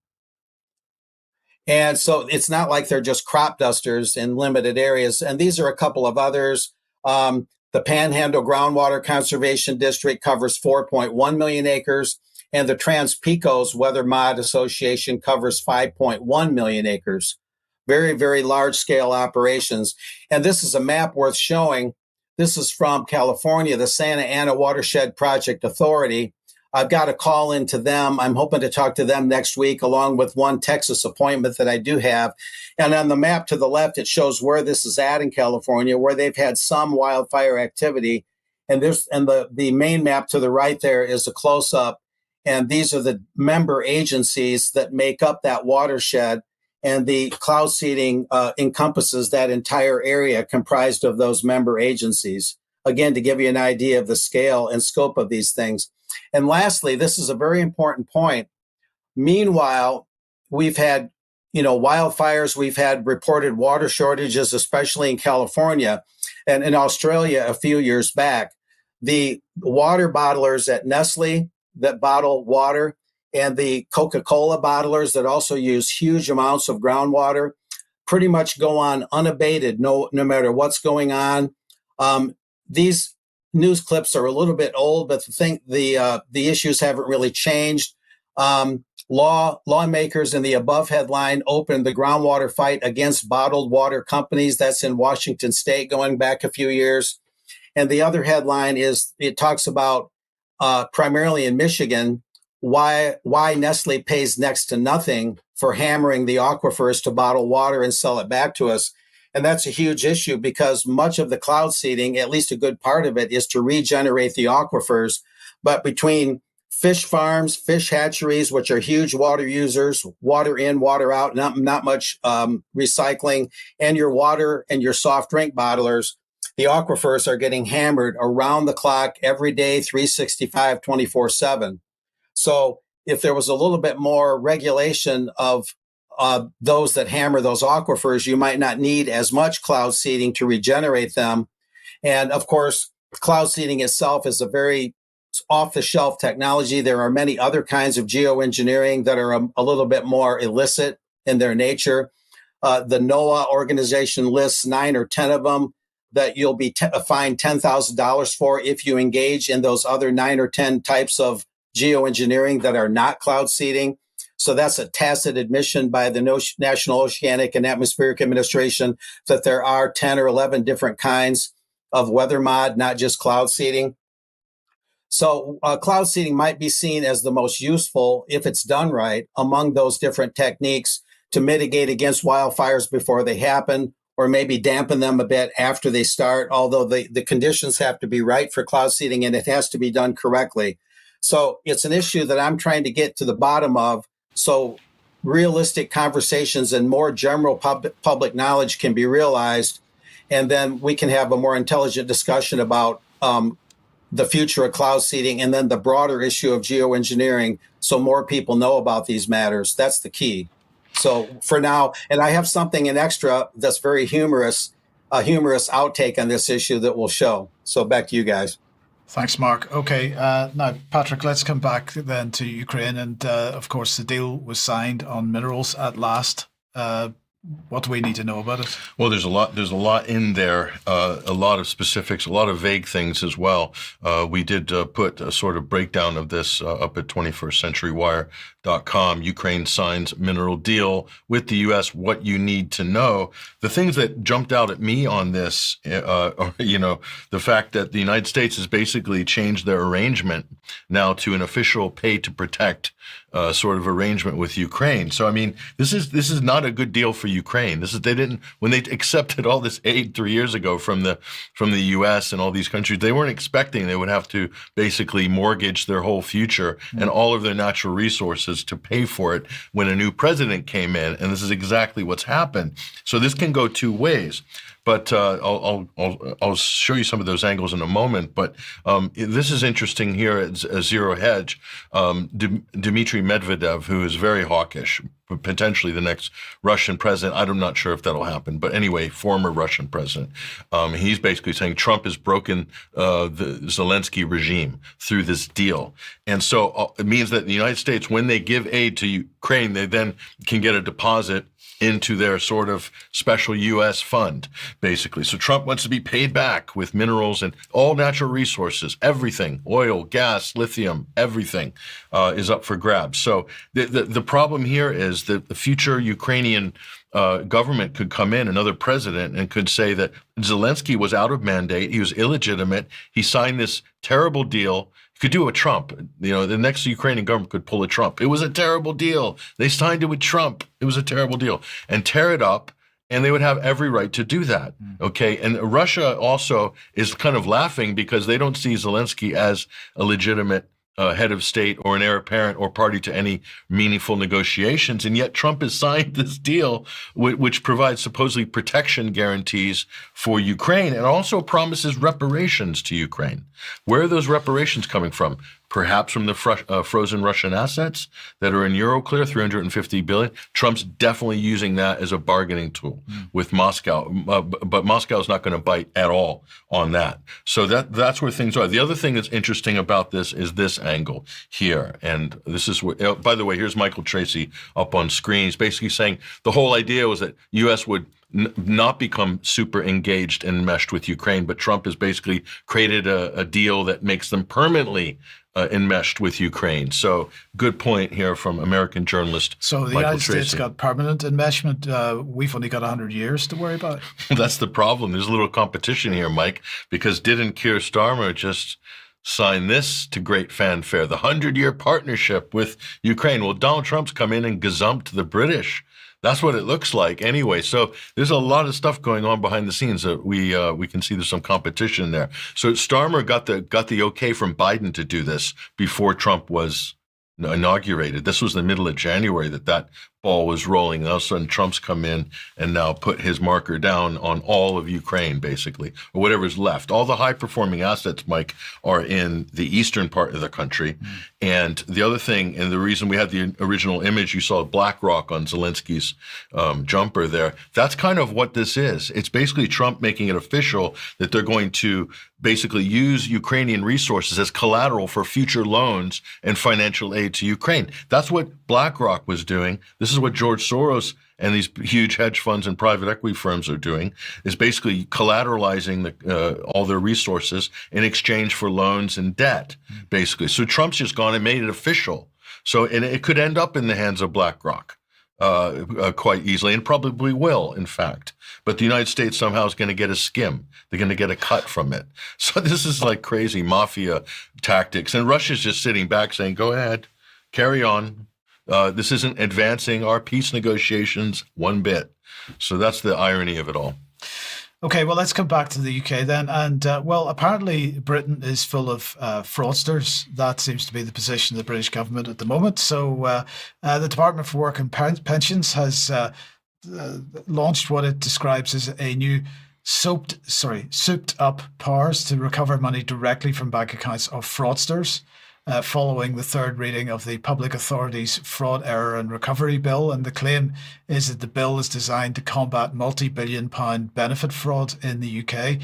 Speaker 3: And so it's not like they're just crop dusters in limited areas. And these are a couple of others. The Panhandle Groundwater Conservation District covers 4.1 million acres. And the Trans-Pecos Weather Mod Association covers 5.1 million acres. Very, very large-scale operations. And this is a map worth showing. This is from California, the Santa Ana Watershed Project Authority. I've got a call into them. I'm hoping to talk to them next week, along with one Texas appointment that I do have. And on the map to the left, it shows where this is at in California, where they've had some wildfire activity. And the main map to the right there is a close-up. And these are the member agencies that make up that watershed. And the cloud seeding encompasses that entire area comprised of those member agencies. Again, to give you an idea of the scale and scope of these things. And lastly, this is a very important point. Meanwhile, we've had, wildfires, we've had reported water shortages, especially in California and in Australia a few years back. The water bottlers at Nestle that bottle water and the Coca-Cola bottlers that also use huge amounts of groundwater pretty much go on unabated, no matter what's going on. These news clips are a little bit old, but the issues haven't really changed. Lawmakers in the above headline opened the groundwater fight against bottled water companies. That's in Washington State, going back a few years. And the other headline it talks about primarily in Michigan why Nestle pays next to nothing for hammering the aquifers to bottle water and sell it back to us. And that's a huge issue because much of the cloud seeding, at least a good part of it, is to regenerate the aquifers. But between fish farms, fish hatcheries, which are huge water users, water in, water out, not much recycling, and your water and your soft drink bottlers, the aquifers are getting hammered around the clock every day, 365, 24/7. So if there was a little bit more regulation of those that hammer those aquifers, you might not need as much cloud seeding to regenerate them. And of course, cloud seeding itself is a very off-the-shelf technology. There are many other kinds of geoengineering that are a little bit more illicit in their nature. The NOAA organization lists 9 or 10 of them that you'll be fined $10,000 for if you engage in those other 9 or 10 types of geoengineering that are not cloud seeding. So that's a tacit admission by the National Oceanic and Atmospheric Administration that there are 10 or 11 different kinds of weather mod, not just cloud seeding. So cloud seeding might be seen as the most useful, if it's done right, among those different techniques to mitigate against wildfires before they happen, or maybe dampen them a bit after they start, although the conditions have to be right for cloud seeding and it has to be done correctly. So it's an issue that I'm trying to get to the bottom of, so realistic conversations and more general public knowledge can be realized, and then we can have a more intelligent discussion about the future of cloud seeding and then the broader issue of geoengineering, so more people know about these matters. That's the key. So for now, and I have something in extra that's very humorous, a humorous outtake on this issue that we'll show. So back to you guys.
Speaker 1: Thanks, Mark. Okay, now, Patrick, let's come back then to Ukraine. And of course, the deal was signed on minerals at last. What do we need to know about it?
Speaker 2: Well, there's a lot in there, a lot of specifics, a lot of vague things as well. We did put a sort of breakdown of this up at 21stcenturywire.com. Ukraine signs mineral deal with the U.S. What you need to know. The things that jumped out at me on this are, the fact that the United States has basically changed their arrangement now to an official pay to protect sort of arrangement with Ukraine. So I mean, this is not a good deal for Ukraine. When they accepted all this aid 3 years ago from the U.S. and all these countries, they weren't expecting they would have to basically mortgage their whole future and all of their natural resources to pay for it when a new president came in. And this is exactly what's happened. So this can go two ways. But I'll show you some of those angles in a moment. But this is interesting here at Zero Hedge. Dmitry Medvedev, who is very hawkish, potentially the next Russian president. I'm not sure if that'll happen. But anyway, former Russian president. He's basically saying Trump has broken the Zelensky regime through this deal. And so it means that the United States, when they give aid to Ukraine, they then can get a deposit into their sort of special U.S. fund, basically. So Trump wants to be paid back with minerals and all natural resources, everything, oil, gas, lithium, everything is up for grabs. So the problem here is that the future Ukrainian government could come in, another president, and could say that Zelensky was out of mandate, he was illegitimate, he signed this terrible deal. Could do a Trump. The next Ukrainian government could pull a Trump. It was a terrible deal. They signed it with Trump. It was a terrible deal. And tear it up, and they would have every right to do that. Okay. And Russia also is kind of laughing because they don't see Zelensky as a legitimate head of state or an heir apparent or party to any meaningful negotiations. And yet Trump has signed this deal, which provides supposedly protection guarantees for Ukraine and also promises reparations to Ukraine. Where are those reparations coming from? Perhaps from the frozen Russian assets that are in Euroclear, $350 billion. Trump's definitely using that as a bargaining tool with Moscow, but Moscow is not going to bite at all on that. So that's where things are. The other thing that's interesting about this is this angle here, and this is what. By the way, here's Michael Tracy up on screen. He's basically saying the whole idea was that U.S. would not become super engaged and meshed with Ukraine, but Trump has basically created a deal that makes them permanently enmeshed with Ukraine. So good point here from American journalist
Speaker 1: So the
Speaker 2: Michael
Speaker 1: United States
Speaker 2: Tracy.
Speaker 1: got permanent enmeshment. We've only got 100 years to worry about.
Speaker 2: That's the problem. There's a little competition here, Mike, because didn't Keir Starmer just sign this to great fanfare, the 100-year partnership with Ukraine? Well, Donald Trump's come in and gazumped the British. That's what it looks like anyway. So there's a lot of stuff going on behind the scenes that we can see there's some competition there. So Starmer got the okay from Biden to do this before Trump was inaugurated. This was the middle of January that ball was rolling. And all of a sudden Trump's come in and now put his marker down on all of Ukraine, basically, or whatever's left. All the high performing assets, Mike, are in the eastern part of the country. And the other thing, and the reason we had the original image, you saw BlackRock on Zelensky's jumper there. That's kind of what this is. It's basically Trump making it official that they're going to basically use Ukrainian resources as collateral for future loans and financial aid to Ukraine. That's what BlackRock was doing. This is what George Soros and these huge hedge funds and private equity firms are doing, is basically collateralizing all their resources in exchange for loans and debt, basically. So Trump's just gone and made it official. So, and it could end up in the hands of BlackRock quite easily, and probably will, in fact. But the United States somehow is going to get a skim. They're going to get a cut from it. So this is like crazy mafia tactics. And Russia's just sitting back saying, go ahead, carry on. This isn't advancing our peace negotiations one bit. So that's the irony of it all.
Speaker 1: Okay, well, let's come back to the UK then. And, well, apparently Britain is full of fraudsters. That seems to be the position of the British government at the moment. So the Department for Work and Pensions has launched what it describes as a new souped up powers to recover money directly from bank accounts of fraudsters. Following the third reading of the Public Authorities Fraud, Error and Recovery Bill. And the claim is that the bill is designed to combat multi-billion-pound benefit fraud in the UK.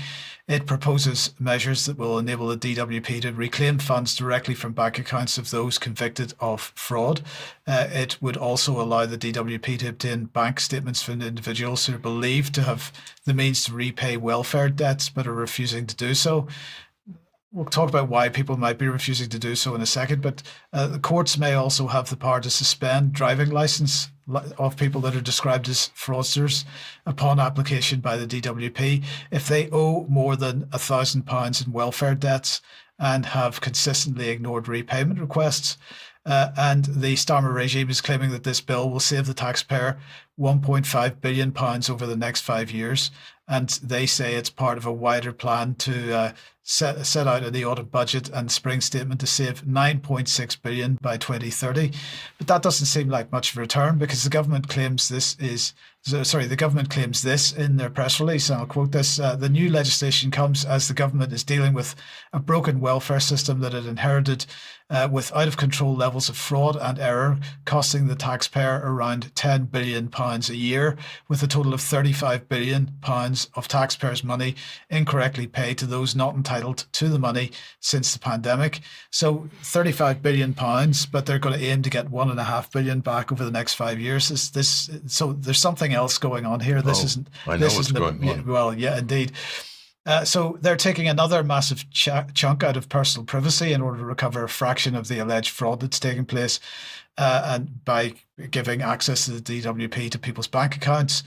Speaker 1: It proposes measures that will enable the DWP to reclaim funds directly from bank accounts of those convicted of fraud. It would also allow the DWP to obtain bank statements from individuals who are believed to have the means to repay welfare debts but are refusing to do so. We'll talk about why people might be refusing to do so in a second, but the courts may also have the power to suspend driving license of people that are described as fraudsters upon application by the DWP if they owe more than £1,000 in welfare debts and have consistently ignored repayment requests. And the Starmer regime is claiming that this bill will save the taxpayer £1.5 billion over the next 5 years. And they say it's part of a wider plan to set out in the autumn budget and spring statement to save £9.6 billion by 2030. But that doesn't seem like much of a return because the government claims this in their press release, and I'll quote this: the new legislation comes as the government is dealing with a broken welfare system that it inherited with out-of-control levels of fraud and error, costing the taxpayer around £10 billion a year, with a total of £35 billion of taxpayers' money incorrectly paid to those not entitled to the money since the pandemic. So £35 billion, but they're going to aim to get £1.5 billion back over the next 5 years. So there's something else going on here. This isn't.
Speaker 2: I know what's going on.
Speaker 1: Well, yeah, indeed. So they're taking another massive chunk out of personal privacy in order to recover a fraction of the alleged fraud that's taken place, and by giving access to the DWP to people's bank accounts.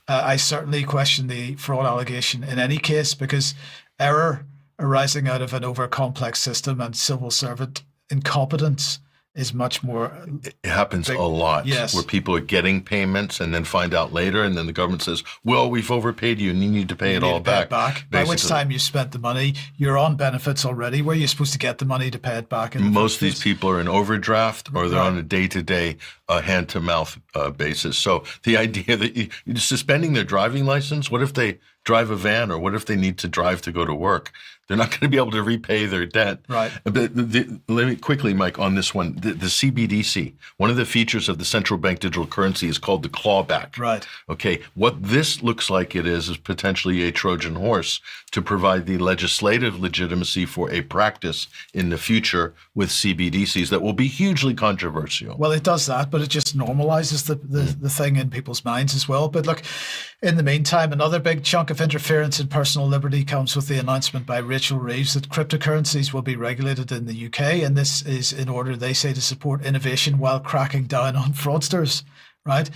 Speaker 1: I certainly question the fraud allegation in any case, because error arising out of an over-complex system and civil servant incompetence is much more.
Speaker 2: It happens a lot,
Speaker 1: yes,
Speaker 2: where people are getting payments and then find out later, and then the government says, well, we've overpaid you and you need to pay it all back.
Speaker 1: By which time you spent the money, you're on benefits already. Where are you supposed to get the money to pay it back?
Speaker 2: Most of these people are in overdraft, or they're on a day-to-day hand-to-mouth basis. So the idea that you're suspending their driving license, what if they drive a van, or what if they need to drive to go to work? They're not going to be able to repay their debt.
Speaker 1: Right.
Speaker 2: But let me quickly, Mike, on this one. The CBDC, one of the features of the central bank digital currency is called the clawback.
Speaker 1: Right.
Speaker 2: Okay. What this looks like it is potentially a Trojan horse to provide the legislative legitimacy for a practice in the future with CBDCs that will be hugely controversial.
Speaker 1: Well, it does that, but it just normalizes the thing in people's minds as well. But look, in the meantime, another big chunk of interference in personal liberty comes with the announcement by Rachel Reeves that cryptocurrencies will be regulated in the UK, and this is in order, they say, to support innovation while cracking down on fraudsters, right?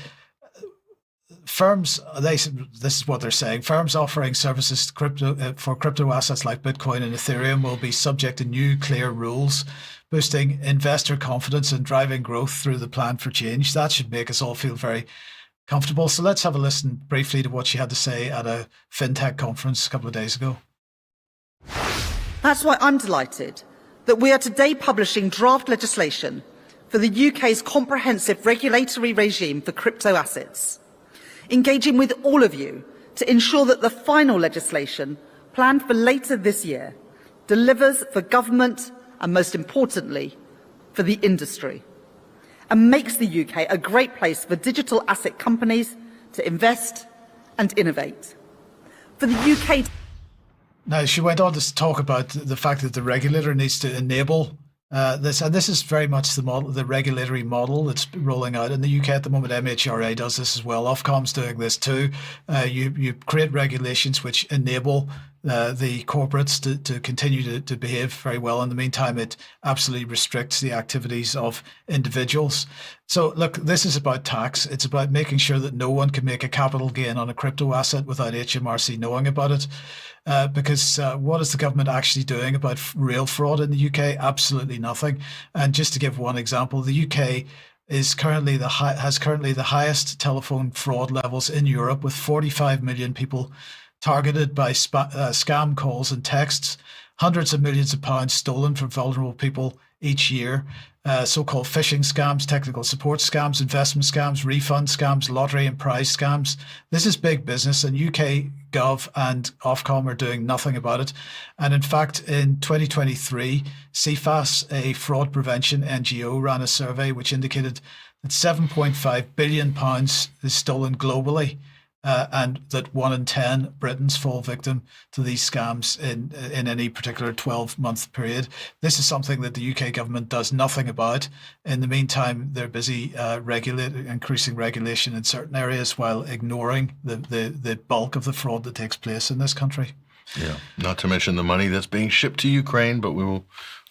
Speaker 1: Firms, this is what they're saying, firms offering services to for crypto assets like Bitcoin and Ethereum will be subject to new clear rules, boosting investor confidence and driving growth through the plan for change. That should make us all feel very comfortable. So let's have a listen briefly to what she had to say at a fintech conference a couple of days ago.
Speaker 5: That's why I'm delighted that we are today publishing draft legislation for the UK's comprehensive regulatory regime for crypto assets, engaging with all of you to ensure that the final legislation, planned for later this year, delivers for government and, most importantly, for the industry, and makes the UK a great place for digital asset companies to invest and innovate. For the UK...
Speaker 1: Now, she went on to talk about the fact that the regulator needs to enable this, and this is very much the model, the regulatory model that's rolling out in the UK at the moment. MHRA does this as well. Ofcom's doing this too. You create regulations which enable the corporates to continue to behave very well. In the meantime, it absolutely restricts the activities of individuals. So look, this is about tax. It's about making sure that no one can make a capital gain on a crypto asset without HMRC knowing about it. Because what is the government actually doing about real fraud in the UK? Absolutely nothing. And just to give one example, the UK has currently the highest telephone fraud levels in Europe, with 45 million people targeted by scam calls and texts, hundreds of millions of pounds stolen from vulnerable people each year, so-called phishing scams, technical support scams, investment scams, refund scams, lottery and prize scams. This is big business, and UK Gov and Ofcom are doing nothing about it. And in fact, in 2023, CFAS, a fraud prevention NGO, ran a survey which indicated that £7.5 billion is stolen globally. And that 1 in 10 Britons fall victim to these scams in any particular 12-month period. This is something that the UK government does nothing about. In the meantime, they're busy increasing regulation in certain areas while ignoring the bulk of the fraud that takes place in this country.
Speaker 2: Yeah, not to mention the money that's being shipped to Ukraine, but we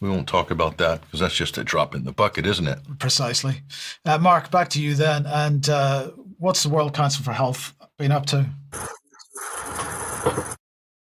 Speaker 2: won't talk about that because that's just a drop in the bucket, isn't it?
Speaker 1: Precisely. Mark, back to you then. And what's the World Council for Health been up to?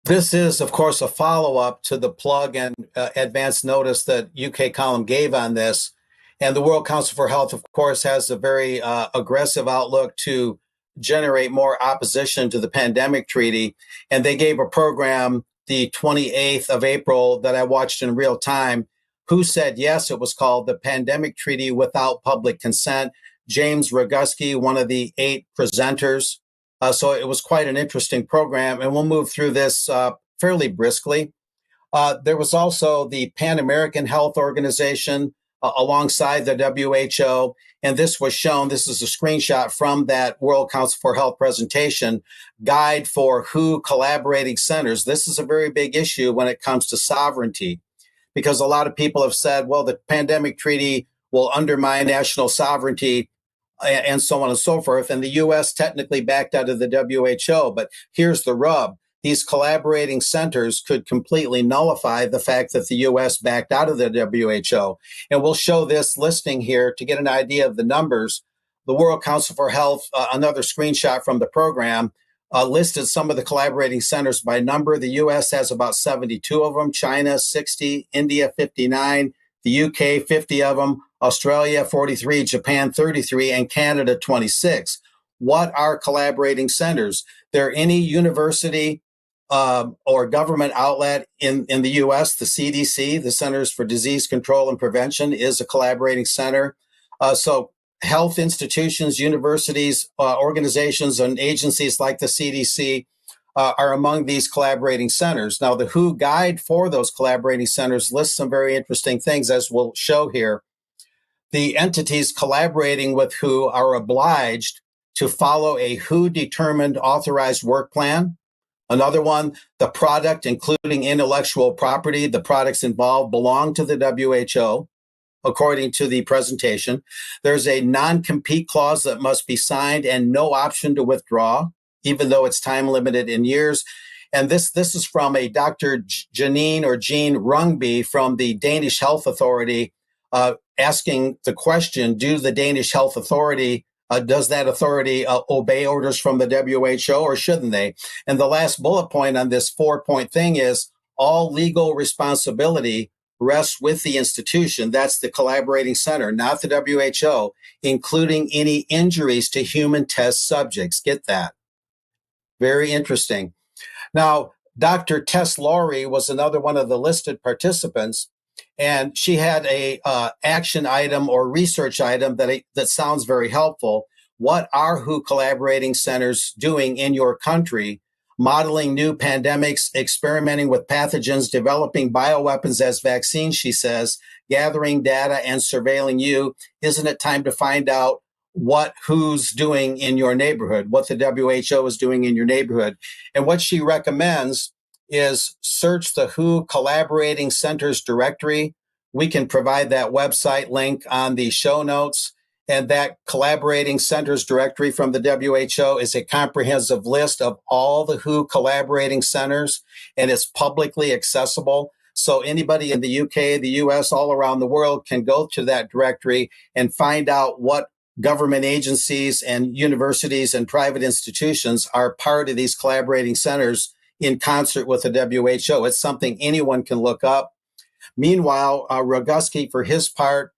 Speaker 3: This is, of course, a follow-up to the plug and advance notice that UK Column gave on this. And the World Council for Health, of course, has a very aggressive outlook to generate more opposition to the pandemic treaty. And they gave a program the 28th of April that I watched in real time. Who Said Yes? It was called the Pandemic Treaty Without Public Consent. James Roguski, one of the 8 presenters. So it was quite an interesting program, and we'll move through this fairly briskly. There was also the Pan American Health Organization alongside the WHO, and this was shown. This is a screenshot from that World Council for Health presentation, Guide for WHO Collaborating Centers. This is a very big issue when it comes to sovereignty, because a lot of people have said, well, the pandemic treaty will undermine national sovereignty, and so on and so forth. And the U.S. technically backed out of the WHO. But here's the rub. These collaborating centers could completely nullify the fact that the U.S. backed out of the WHO. And we'll show this listing here to get an idea of the numbers. The World Council for Health, another screenshot from the program, listed some of the collaborating centers by number. The U.S. has about 72 of them, China 60, India 59, the UK 50 of them, Australia 43, Japan 33, and Canada 26. What are collaborating centers? They're any university or government outlet in the U.S. The CDC, the Centers for Disease Control and Prevention, is a collaborating center. So health institutions, universities, organizations, and agencies like the CDC are among these collaborating centers. Now, the WHO guide for those collaborating centers lists some very interesting things, as we'll show here. The entities collaborating with WHO are obliged to follow a WHO-determined authorized work plan. Another one, the product, including intellectual property, the products involved belong to the WHO, according to the presentation. There's a non-compete clause that must be signed and no option to withdraw, even though it's time limited in years. And this is from a Dr. Jean Rungby from the Danish Health Authority, asking the question, does that authority obey orders from the WHO, or shouldn't they? And the last bullet point on this 4-point thing is all legal responsibility rests with the institution. That's the collaborating center, not the WHO, including any injuries to human test subjects. Get that? Very interesting. Now, Dr. Tess Lowry was another one of the listed participants, and she had a action item or research item that sounds very helpful. What are WHO collaborating centers doing in your country? Modeling new pandemics, experimenting with pathogens, developing bioweapons as vaccines, she says, gathering data and surveilling you. Isn't it time to find out what WHO's doing in your neighborhood, what the WHO is doing in your neighborhood? And what she recommends is search the WHO Collaborating Centers directory. We can provide that website link on the show notes. And that Collaborating Centers directory from the WHO is a comprehensive list of all the WHO collaborating centers, and it's publicly accessible. So anybody in the UK, the US, all around the world can go to that directory and find out what government agencies and universities and private institutions are part of these collaborating centers in concert with the WHO. It's something anyone can look up. Meanwhile, Roguski, for his part,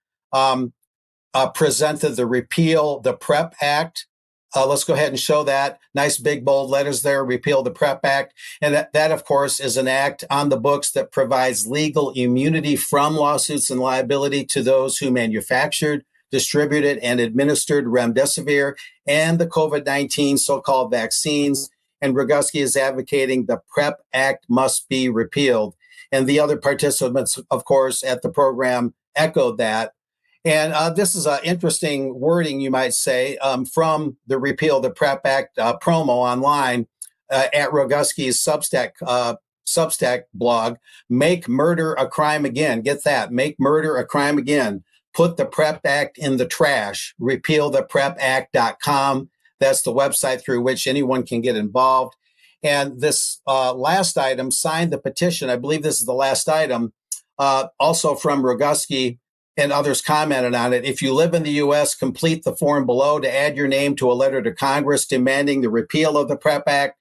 Speaker 3: presented the Repeal the PrEP Act. Let's go ahead and show that. Nice big bold letters there, Repeal the PrEP Act. And that, of course, is an act on the books that provides legal immunity from lawsuits and liability to those who manufactured, distributed, and administered remdesivir and the COVID-19 so-called vaccines. And Roguski is advocating the PrEP Act must be repealed. And the other participants, of course, at the program echoed that. And this is an interesting wording, you might say, from the Repeal the PrEP Act promo online at Roguski's Substack blog. Make murder a crime again. Get that. Make murder a crime again. Put the PrEP Act in the trash. Repealtheprepact.com. That's the website through which anyone can get involved. And this last item, sign the petition. I believe this is the last item, also from Roguski, and others commented on it. If you live in the U.S., complete the form below to add your name to a letter to Congress demanding the repeal of the PrEP Act.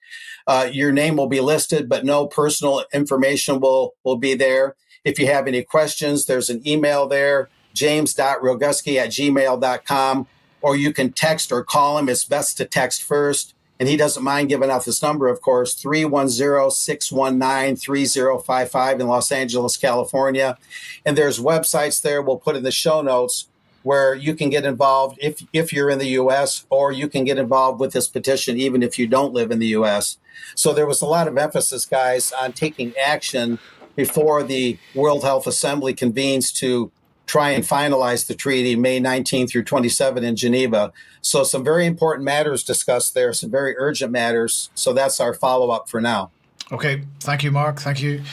Speaker 3: Your name will be listed, but no personal information will be there. If you have any questions, there's an email there, james.roguski@gmail.com, or you can text or call him. It's best to text first. And he doesn't mind giving out this number, of course, 310-619-3055 in Los Angeles, California. And there's websites there we'll put in the show notes where you can get involved if you're in the U.S., or you can get involved with this petition even if you don't live in the U.S. So there was a lot of emphasis, guys, on taking action before the World Health Assembly convenes to try and finalize the treaty May 19 through 27 in Geneva. So some very important matters discussed there, some very urgent matters. So that's our follow-up for now.
Speaker 1: Okay. Thank you, Mark. Thank you.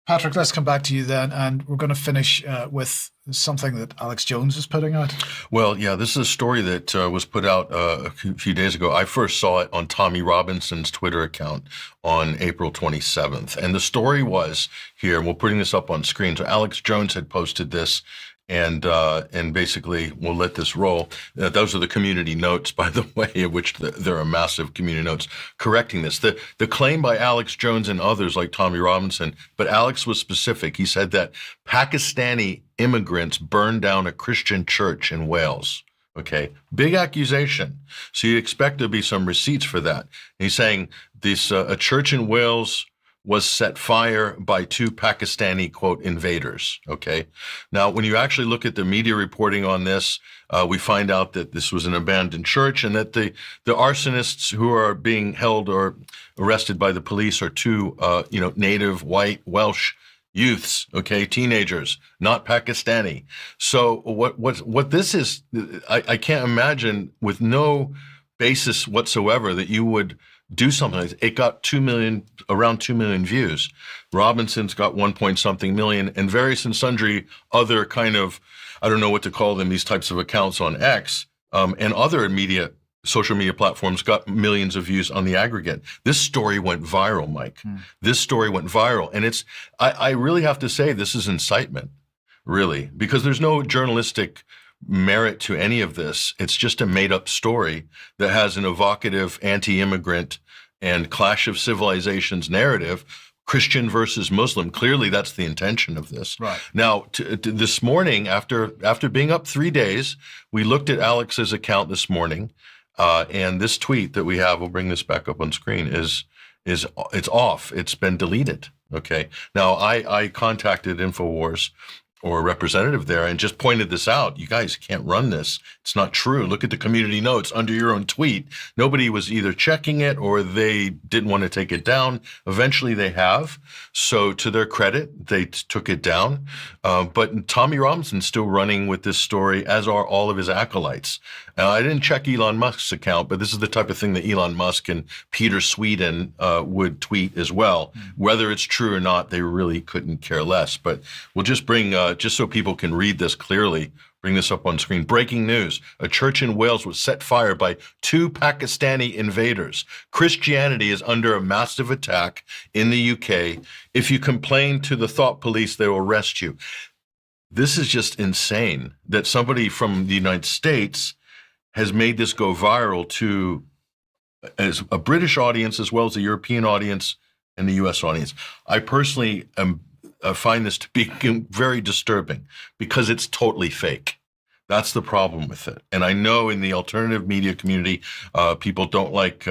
Speaker 1: Patrick, let's come back to you then, and we're going to finish with something that Alex Jones is putting out.
Speaker 2: Well, yeah, this is a story that was put out a few days ago. I first saw it on Tommy Robinson's Twitter account on April 27th. And the story was here, and we're putting this up on screen. So Alex Jones had posted this, and basically we'll let this roll. Those are the community notes, by the way, of which there are massive community notes correcting this. The claim by Alex Jones and others like Tommy Robinson, but Alex was specific. He said that Pakistani immigrants burned down a Christian church in Wales. Okay, big accusation. So you expect there'll be some receipts for that. He's saying this a church in Wales was set fire by two Pakistani, quote, invaders. Okay. Now, when you actually look at the media reporting on this, we find out that this was an abandoned church, and that the arsonists who are being held or arrested by the police are two, native white Welsh youths, okay, teenagers, not Pakistani. So what this is, I can't imagine with no basis whatsoever that you would do something like this. It got around 2 million views. Robinson's got 1 point something million, and various and sundry other kind of, I don't know what to call them, these types of accounts on X, and other social media platforms got millions of views on the aggregate. This story went viral, Mike. This story went viral. And I really have to say, this is incitement, really, because there's no journalistic merit to any of this. It's just a made-up story that has an evocative anti-immigrant and clash of civilizations narrative, Christian versus Muslim. Clearly, that's the intention of this.
Speaker 1: Right.
Speaker 2: Now, this morning, after being up 3 days, we looked at Alex's account this morning, and this tweet that we have, we'll bring this back up on screen, is it's off. It's been deleted. Okay. Now, I contacted InfoWars or a representative there and just pointed this out. You guys can't run this. It's not true. Look at the community notes under your own tweet. Nobody was either checking it or they didn't want to take it down. Eventually they have. So to their credit, they took it down. But Tommy Robinson's still running with this story, as are all of his acolytes. I didn't check Elon Musk's account, but this is the type of thing that Elon Musk and Peter Sweden would tweet as well. Whether it's true or not, they really couldn't care less. But we'll just bring, just so people can read this clearly, bring this up on screen. Breaking news. A church in Wales was set fire by 2 Pakistani invaders. Christianity is under a massive attack in the UK. If you complain to the thought police, they will arrest you. This is just insane that somebody from the United States has made this go viral to as a British audience as well as a European audience and the U.S. audience. I personally find this to be very disturbing because it's totally fake. That's the problem with it. And I know in the alternative media community, people don't like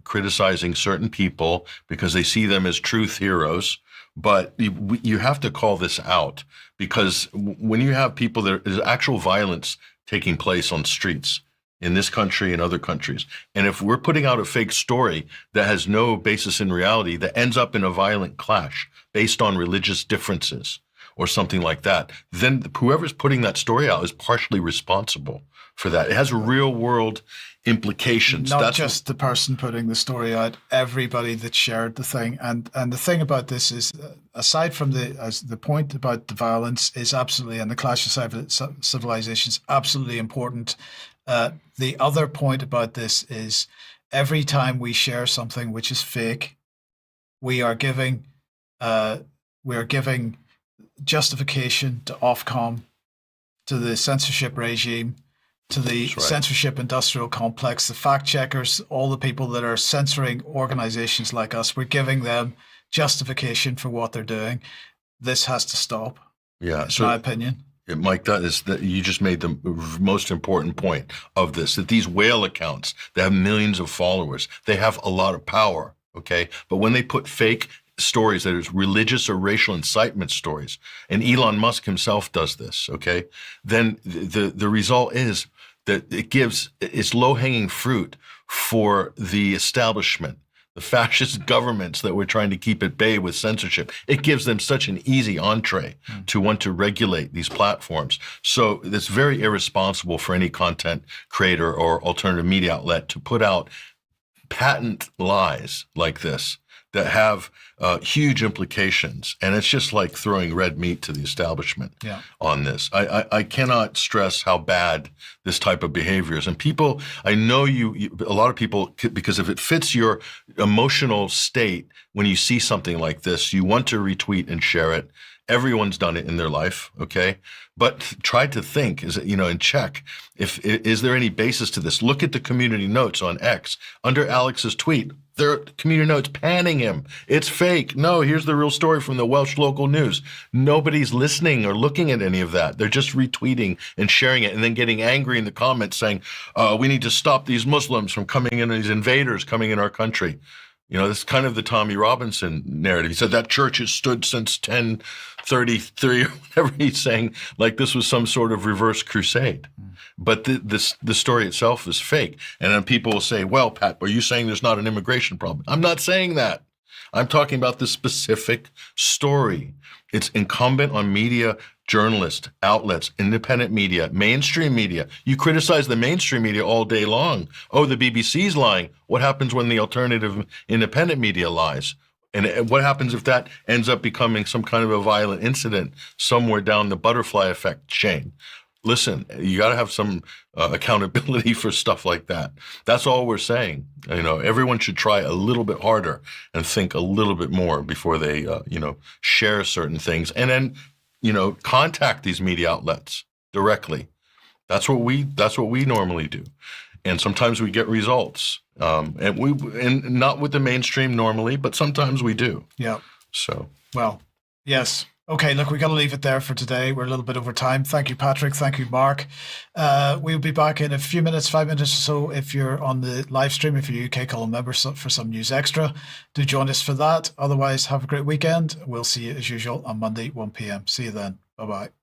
Speaker 2: criticizing certain people because they see them as truth heroes. But you have to call this out, because when you have people, there's actual violence taking place on streets in this country and other countries. And if we're putting out a fake story that has no basis in reality, that ends up in a violent clash based on religious differences or something like that, then whoever's putting that story out is partially responsible for that. It has real world implications.
Speaker 1: Not just the person putting the story out, everybody that shared the thing. And the thing about this is, aside from the point about the violence is absolutely, and the clash of civilizations, absolutely important. The other point about this is, every time we share something which is fake, we are giving justification to Ofcom, to the censorship regime, to the censorship industrial complex, the fact checkers, all the people that are censoring organizations like us. We're giving them justification for what they're doing. This has to stop.
Speaker 2: Yeah,
Speaker 1: in my opinion.
Speaker 2: Mike, that you just made the most important point of this, that these whale accounts, they have millions of followers. They have a lot of power, okay? But when they put fake stories that is religious or racial incitement stories, and Elon Musk himself does this, okay, then the result is that it's low-hanging fruit for the establishment, the fascist governments that we're trying to keep at bay with censorship. It gives them such an easy entree to want to regulate these platforms. So it's very irresponsible for any content creator or alternative media outlet to put out patent lies like this that have huge implications. And it's just like throwing red meat to the establishment on this. I cannot stress how bad this type of behavior is. And people, I know a lot of people, because if it fits your emotional state, when you see something like this, you want to retweet and share it. Everyone's done it in their life, okay? But try to think, and check, is there any basis to this? Look at the community notes on X. Under Alex's tweet, there are community notes panning him. It's fake. No, here's the real story from the Welsh local news. Nobody's listening or looking at any of that. They're just retweeting and sharing it and then getting angry in the comments saying, we need to stop these Muslims from coming in, these invaders coming in our country. This is kind of the Tommy Robinson narrative. He said that church has stood since 1033 or whatever he's saying, like this was some sort of reverse crusade. But the story itself is fake. And then people will say, well, Pat, are you saying there's not an immigration problem? I'm not saying that. I'm talking about the specific story. It's incumbent on media, journalists, outlets, independent media, mainstream media. You criticize the mainstream media all day long. Oh, the BBC's lying. What happens when the alternative independent media lies? And what happens if that ends up becoming some kind of a violent incident somewhere down the butterfly effect chain? Listen, you got to have some accountability for stuff like that. That's all we're saying. Everyone should try a little bit harder and think a little bit more before they, share certain things. And then, contact these media outlets directly. That's what we normally do. And sometimes we get results. And not with the mainstream normally, but sometimes we do.
Speaker 1: Yeah.
Speaker 2: So,
Speaker 1: Well, yes. Okay, look, we got to leave it there for today. We're a little bit over time. Thank you, Patrick. Thank you, Mark. We'll be back in a few minutes, 5 minutes or so. If you're on the live stream, if you're a UK Column member for some news extra, do join us for that. Otherwise, have a great weekend. We'll see you as usual on Monday, 1 p.m. See you then. Bye-bye.